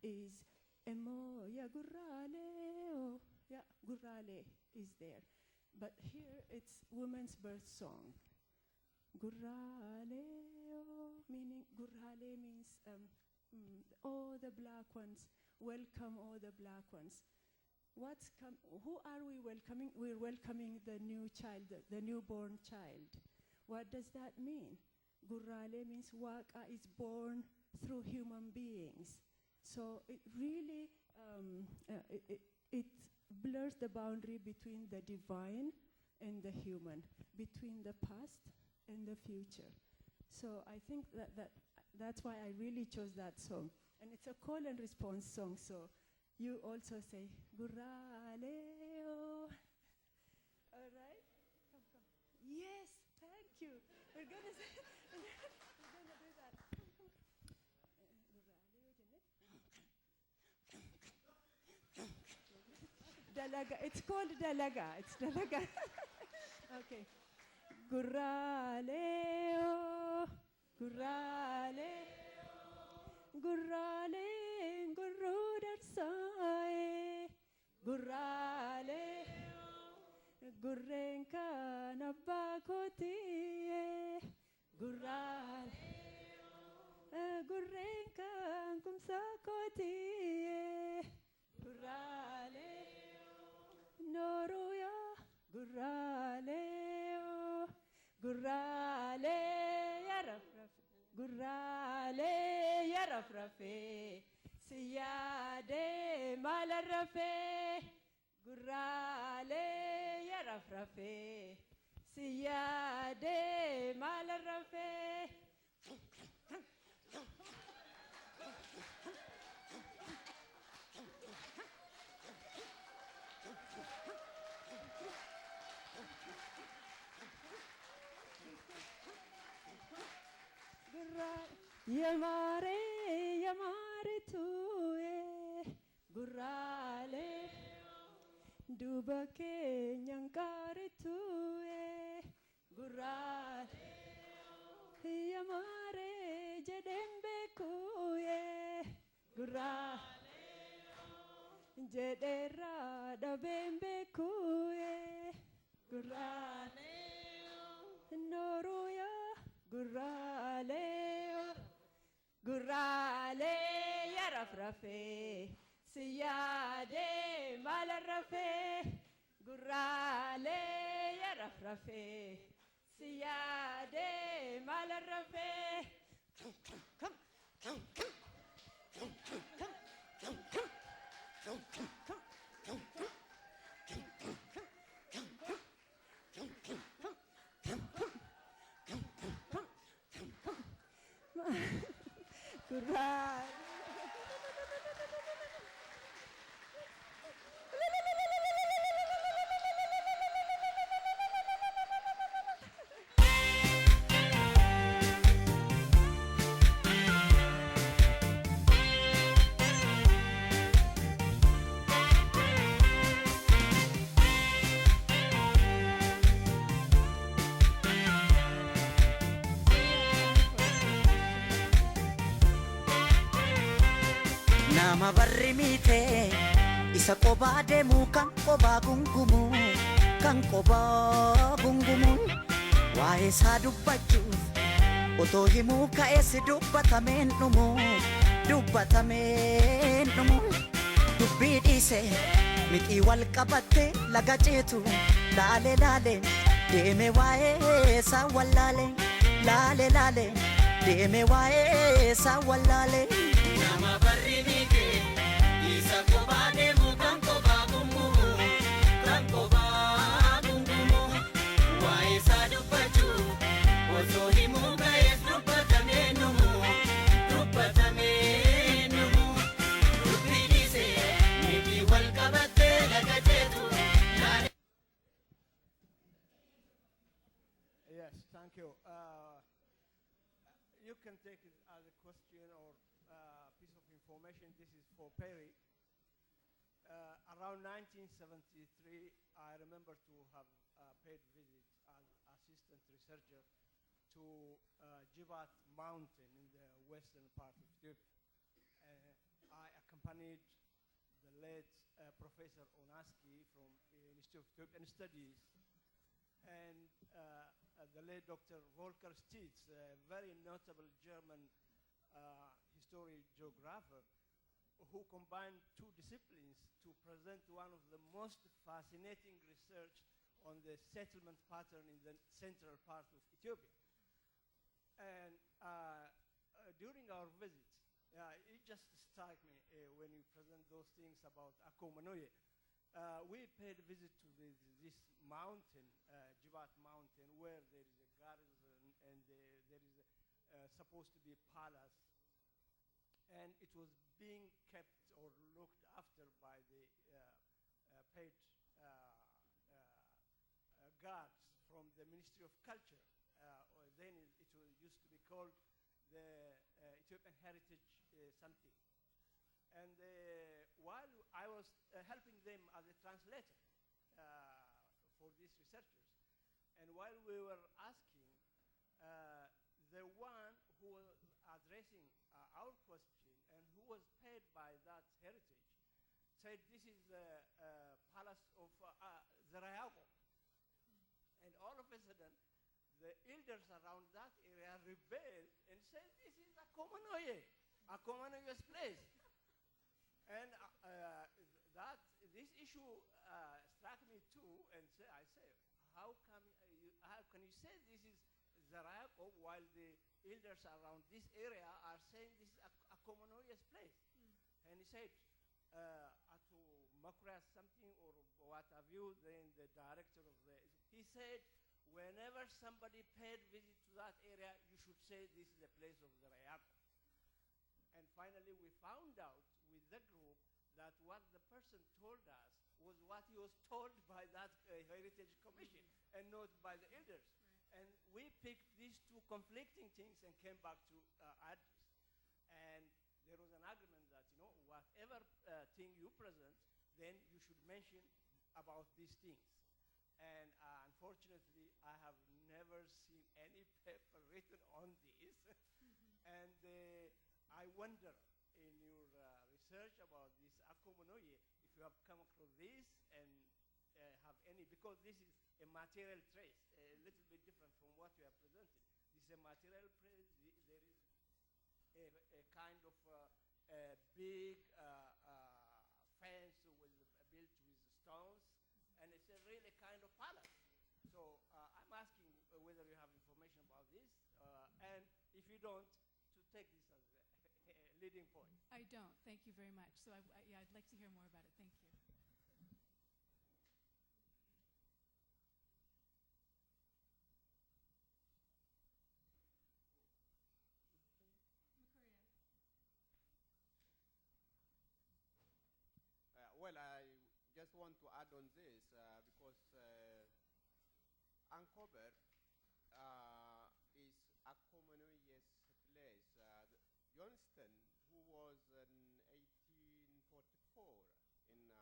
is Emo, yeah, Gurrale, oh, yeah, Gurrale is there. But here it's women's birth song. Gurrale, oh, meaning Gurrale means oh, the black ones, welcome all the black ones. Who are we welcoming? We're welcoming the new child, the newborn child. What does that mean? Gurrale means Waka is born through human beings. So it really, it blurs the boundary between the divine and the human, between the past and the future. So I think that's why I really chose that song. And it's a call and response song, so you also say, Gurrale, oh. All right? Come. Yes, thank you. We're gonna say, we're gonna do that. Dalaga, it's called Dalaga. It's Dalaga. Okay. Gurrale, oh, Gurrale, Gurrale, Gurrudarsae, Gurrale, Gurrenka Nabakotie, Gurrale, Gurrenka Kumsakotie, Gurrale, Noruya, Gurrale, Gurrale, Yarafraf, Gurrale, Yarafrafe, Siyade Malarafe, Gurrale, Yarafrafe, Siyade Malarafe. Yamare, Yamare tue, Gurrale, Dubake Nyankare tue, Gurrale, Yamare, Jedembe kue, Gurrale, Jedera Dabembe kue, Gurrale, Noruya, Gurrale, Gurrale, Yarafrafe, Siyade Malarafe, Gurrale, Yarafrafe, Siyade Malarafe. Come. Gurrale. nama barri miite isa qobaa deemu kan qobaa gungumu kan qobaa gungumu waa'ee isaa dubbachuuf otoo himuu ka'ees dubbatameen dhumu dubbatameen dhumu dubbii dhiise mixii wal qabatte laga ceetu laale laale deeme waa'ee isaa wallaale laale laale deeme waa'ee isaa wallaale nama barri miite isa qobaa deemu kan qobaa gungumu kan qobaa gungumu waa'ee isaa dubbachuuf osoo himuu ka'ees dubbatameen dhumu dubbatameen dhumu dubbii dhiise mixii wal qabatte laga ceetu laale. Yes, thank you. You can take it as a question or piece of information. This is for Perry. Around 1973, I remember to have paid visit as assistant researcher to Jibat Mountain in the western part of Ethiopia. I accompanied the late Professor Onaski from the Institute of Ethiopian Studies and the late Dr. Volker Stitz, a very notable German historian geographer, who combined two disciplines to present one of the most fascinating research on the settlement pattern in the central part of Ethiopia. And during our visit, it just struck me when you present those things about Akomanoye. We paid a visit to this mountain, Jibat Mountain, where there is a garrison and there is supposed to be a palace. And it was being kept or looked after by the paid guards from the Ministry of Culture. Then it used to be called the Ethiopian Heritage something. And while I was helping them as a translator for these researchers, and while we were asking, the one who was addressing our question and who was paid by that heritage said this is the palace of Zerayago. And all of a sudden, the elders around that area rebelled and said this is Akomanoye's place. And this issue struck me too, and I say, how can you say this is Zerayago while the elders around this area are saying this is Akomanoye's place? And he said, Atu Makura something or what have you, then the director of he said, whenever somebody paid visit to that area, you should say this is the place of Zerayago. And finally, we found out with the group that what the person told us was what he was told by that Heritage Commission and not by the elders. Right. And we picked these two conflicting things and came back to Addis. And there was an argument that, whatever thing you present, then you should mention about these things. And unfortunately, I have never seen any paper written on this. And I wonder, in your research about this Akomanoye, if you have come across this and have any, because this is a material trace, a little bit different from what you have presented. This is a material trace. There is a kind of big fence built with stones, and it's a really kind of palace. So I'm asking whether you have information about this, and if you don't, to take this as a leading point. I don't. Thank you very much. So yeah, I'd like to hear more about it. Thank you. Well, I just want to add on this because Ankober is Akomanoye's place. Johnston, who was in 1844 in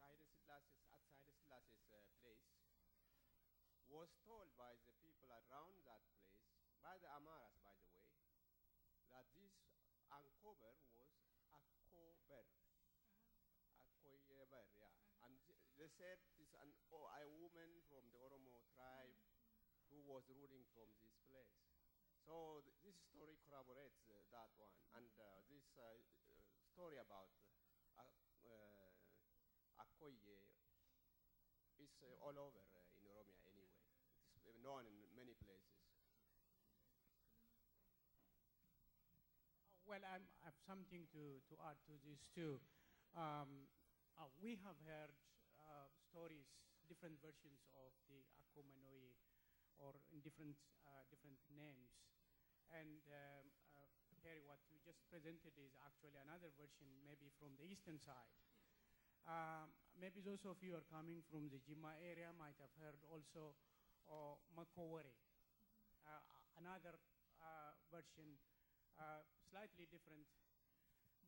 Haile Selassie's place, was told by the people around that place, by the Amaras, by the way, that this Ankober was Ako Ber. Akoye Ber, yeah. And they said this a woman from the Oromo tribe who was ruling from this place. So this story corroborates that one. And this story about Akoye is all over in Oromia anyway. It's known in many places. Well, I have something to add to this too. We have heard stories, different versions of the Akomanoi, or in different names. And Perry, what you just presented is actually another version, maybe from the eastern side. Maybe those of you who are coming from the Jimma area might have heard also Makoware, another version, slightly different,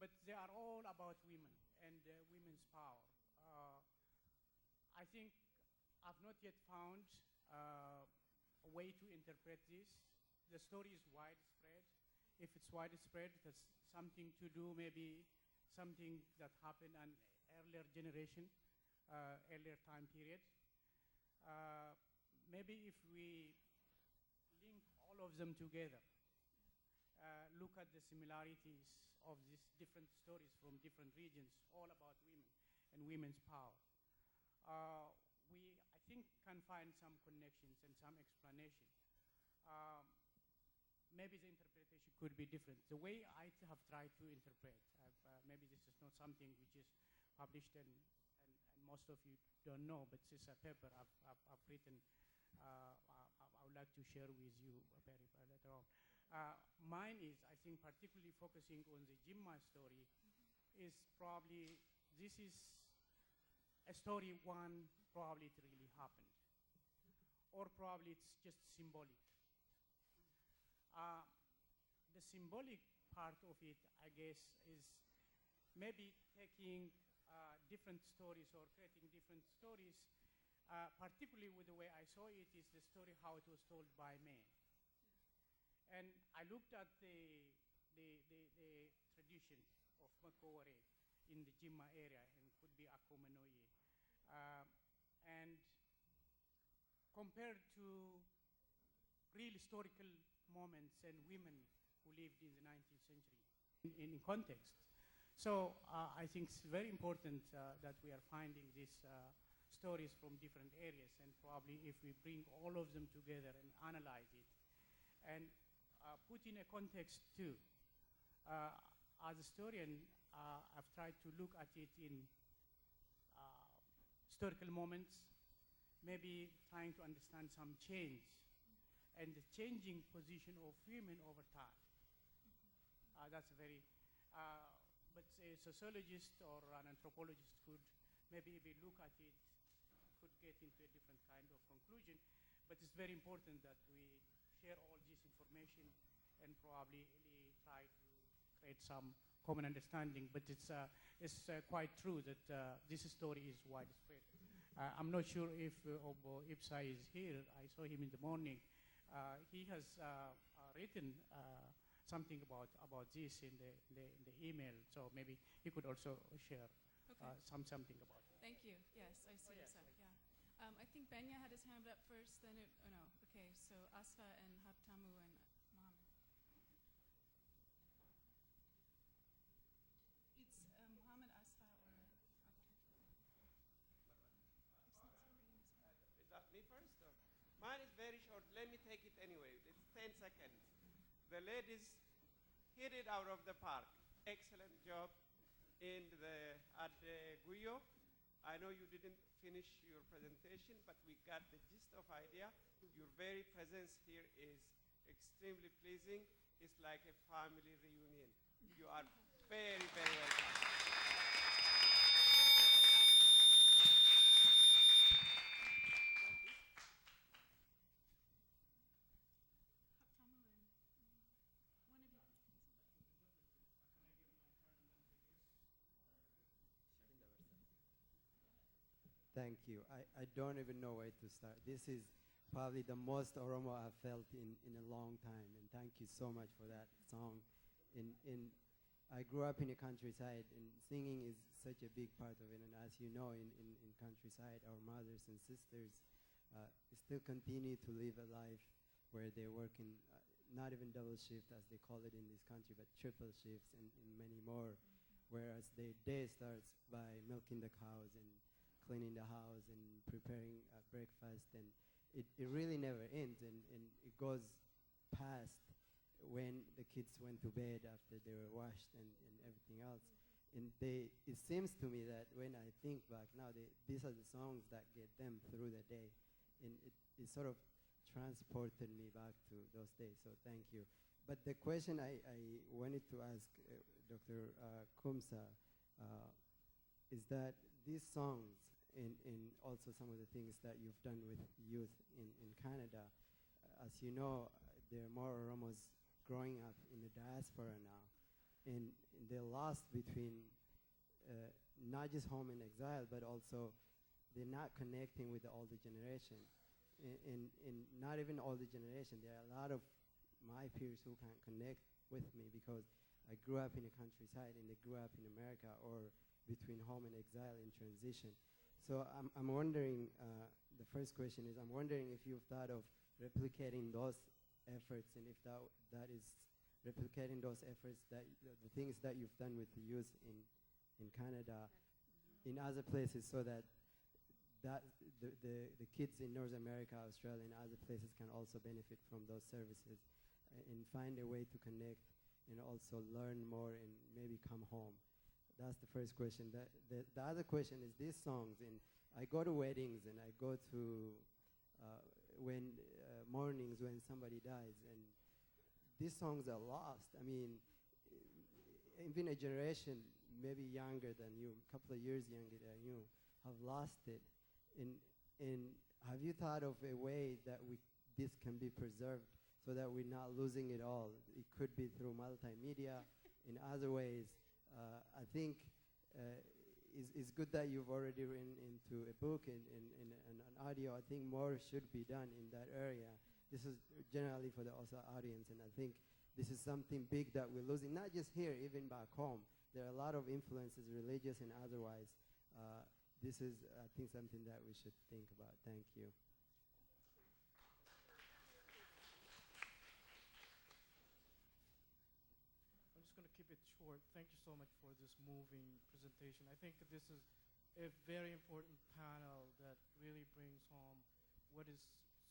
but they are all about women and women's power. I think I've not yet found a way to interpret this. The story is widespread. If it's widespread, that's something to do, maybe something that happened in earlier generation, earlier time period. Maybe if we link all of them together, look at the similarities of these different stories from different regions, all about women and women's power. We, I think, can find some connections and some explanation. Maybe the interpretation could be different. The way I have tried to interpret, maybe this is not something which is published and most of you don't know, but this is a paper I've written. I would like to share with you later on. Mine is, I think, particularly focusing on the Jimma story, is probably, this is a story one, probably it really happened. Or probably it's just symbolic. The symbolic part of it, I guess, is maybe taking different stories or creating different stories, particularly with the way I saw it is the story how it was told by men. And I looked at the tradition of Makoware in the Jimma area, and could be Akomanoye, and compared to real historical moments and women who lived in the 19th century in context. So I think it's very important that we are finding these stories from different areas, and probably if we bring all of them together and analyze it, and put in a context too. As a historian, I've tried to look at it in historical moments, maybe trying to understand some change and the changing position of women over time. That's a very, but a sociologist or an anthropologist could maybe if we look at it, could get into a different kind of conclusion. But it's very important that we share all this information and probably try to create some common understanding. But it's quite true that this story is widespread. I'm not sure if Obo Ipsa is here. I saw him in the morning. He has written something about this in the email, so maybe he could also share something about it. Thank you. Yes, I see. yes, Yeah. I think Benya had his hand up first. Then it. Oh no. Okay. So Asfa and Haptamu and Mohammed. It's Mohammed, Asfa, or Is that me first? Or? Mine is very short. Let me take it anyway. It's 10 seconds. The ladies hit it out of the park. Excellent job at Guyo. I know you didn't finish your presentation, but we got the gist of idea. Your very presence here is extremely pleasing. It's like a family reunion. You are very, very welcome. Thank you. I don't even know where to start. This is probably the most Oromo I've felt in a long time, and thank you so much for that song. I grew up in the countryside, and singing is such a big part of it. And as you know, in countryside, our mothers and sisters still continue to live a life where they're working not even double shift, as they call it in this country, but triple shifts and many more. Whereas their day starts by milking the cows and cleaning the house and preparing breakfast, and it really never ends, and it goes past when the kids went to bed after they were washed and everything else. And it seems to me that when I think back now, these are the songs that get them through the day. And it sort of transported me back to those days, so thank you. But the question I wanted to ask Dr. Kumsa is that these songs and also some of the things that you've done with youth in Canada, as you know, there are more Oromos growing up in the diaspora now, and they're lost between not just home and exile, but also they're not connecting with the older generation. And not even older generation, there are a lot of my peers who can't connect with me because I grew up in the countryside and they grew up in America, or between home and exile in transition. So I'm wondering, the first question is, I'm wondering if you've thought of replicating those efforts, and if that is replicating those efforts, that the things that you've done with the youth in Canada, in other places, so that the kids in North America, Australia, and other places can also benefit from those services and find a way to connect and also learn more and maybe come home. That's the first question. The other question is these songs, and I go to weddings and I go to mournings when somebody dies, and these songs are lost. I mean, even a generation maybe younger than you, a couple of years younger than you, have lost it. And have you thought of a way that this can be preserved so that we're not losing it all? It could be through multimedia, in other ways. I think it's good that you've already written into a book and an audio. I think more should be done in that area. This is generally for the OSA audience, and I think this is something big that we're losing, not just here, even back home. There are a lot of influences, religious and otherwise. This is, I think, something that we should think about. Thank you. I'm just going to keep it short. Thank you so much for this moving presentation. I think this is a very important panel that really brings home what is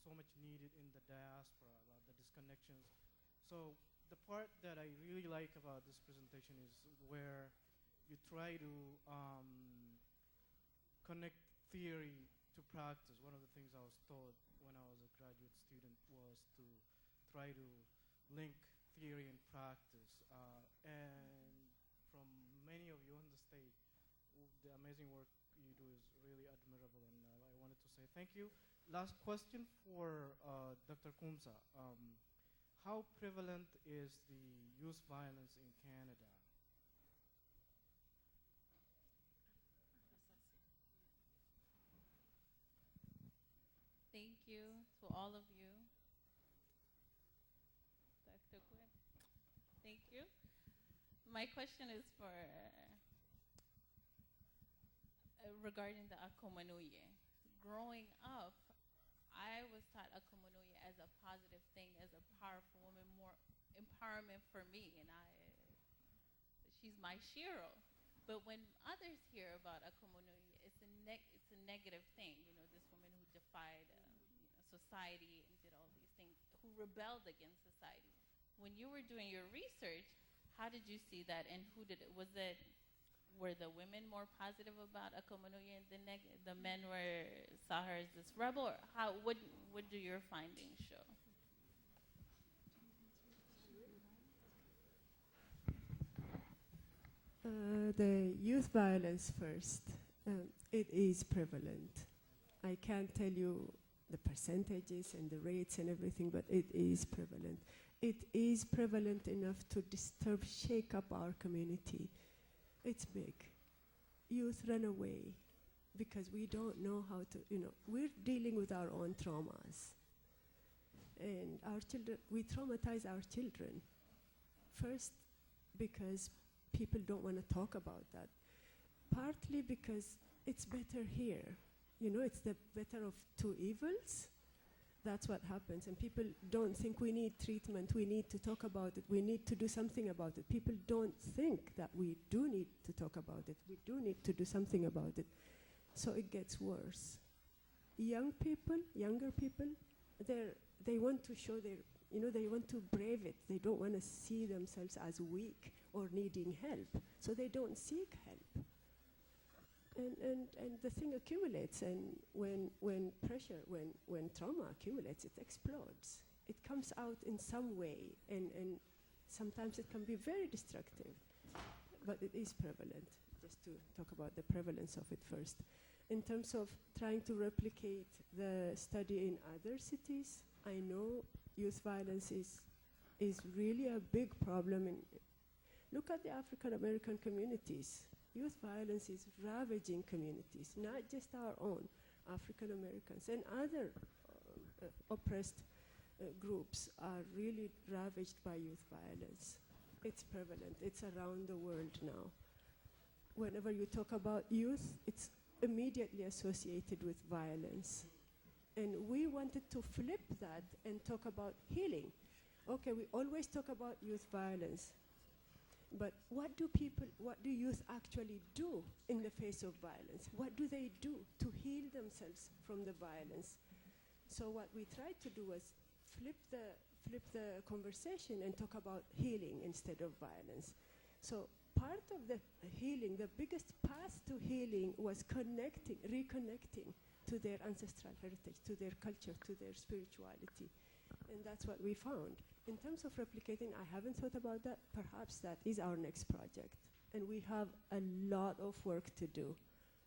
so much needed in the diaspora, about the disconnections. So the part that I really like about this presentation is where you try to connect theory to practice. One of the things I was taught when I was a graduate student was to try to link theory and practice. And from many of you on the stage, the amazing work you do is really admirable, and I wanted to say thank you. Last question for Dr. Kumsa. How prevalent is the youth violence in Canada? Thank you to all of you. Dr. Quinn, thank you. My question is for regarding the Akomanuye. Growing up, I was taught Akomanuye as a positive thing, as a powerful woman, more empowerment for me, and she's my shiro. But when others hear about Akomanuye, it's a negative thing. You know, this woman who defied society and did all these things, who rebelled against society. When you were doing your research, how did you see that, and who did it? Were the women more positive about Akomanuye, and the men saw her as this rebel? Or what do your findings show? The youth violence first. It is prevalent. I can't tell you the percentages and the rates and everything, but it is prevalent. It is prevalent enough to disturb, shake up our community. It's big. Youth run away because we don't know how to, we're dealing with our own traumas. And our children, we traumatize our children. First, because people don't want to talk about that. Partly because it's better here. You know, it's the better of two evils. That's what happens. And people don't think we need treatment, we need to talk about it, we need to do something about it. People don't think that we do need to talk about it, we do need to do something about it. So it gets worse. Young people, younger people, they want to show their, you know, they want to brave it. They don't want to see themselves as weak or needing help. So they don't seek help. And the thing accumulates, and when pressure, when trauma accumulates, it explodes. It comes out in some way, and sometimes it can be very destructive, but it is prevalent. Just to talk about the prevalence of it first. In terms of trying to replicate the study in other cities, I know youth violence is really a big problem. Look at the African American communities. Youth violence is ravaging communities, not just our own, African Americans and other oppressed groups are really ravaged by youth violence. It's prevalent, it's around the world now. Whenever you talk about youth, it's immediately associated with violence. And we wanted to flip that and talk about healing. Okay, we always talk about youth violence. But what do youth actually do in the face of violence? What do they do to heal themselves from the violence? So what we tried to do was flip the conversation and talk about healing instead of violence. So part of the healing, the biggest path to healing was reconnecting to their ancestral heritage, to their culture, to their spirituality. And that's what we found. In terms of replicating, I haven't thought about that. Perhaps that is our next project. And we have a lot of work to do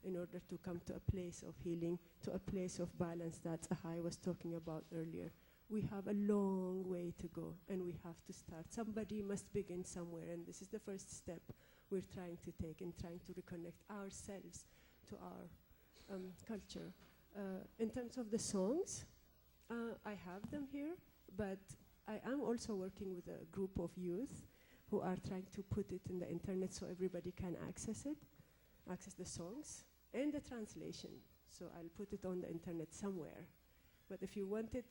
in order to come to a place of healing, to a place of balance that Ahai was talking about earlier. We have a long way to go, and we have to start. Somebody must begin somewhere, and this is the first step we're trying to take in trying to reconnect ourselves to our culture. In terms of the songs, I have them here, but I am also working with a group of youth who are trying to put it in the internet so everybody can access it, access the songs and the translation. So I'll put it on the internet somewhere. But if you want it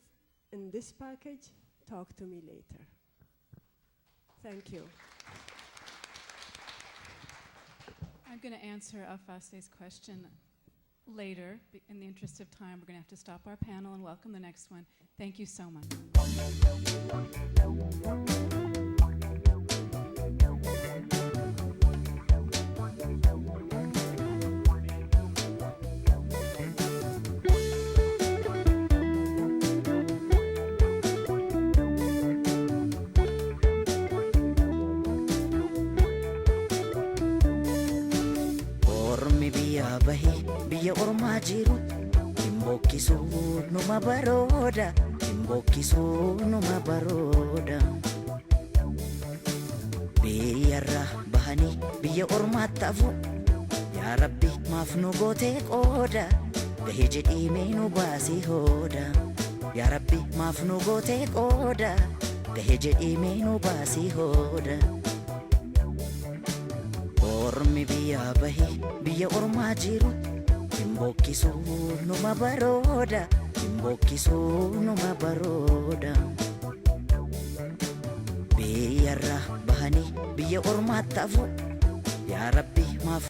in this package, talk to me later. Thank you. I'm going to answer Afase's question later. In the interest of time, we're going to have to stop our panel and welcome the next one. Thank you so much. Ormi biya bahi biya orma jiru Kimbokkisu numa baroda Kimbokkisu numa baroda Biyarra bahani biya orma tafu Ya Rabbi maaf nu goote qooda Gahee jedhii mee nu baasii hooda Ya Rabbi maaf nu goote qooda Gahee jedhii mee nu baasii hooda Ormi biya bahi biya orma jiru Kimbokkisu numa baroda Kimbokkisu numa baroda Biyarra bahani biya orma tafu Ya Rabbi maaf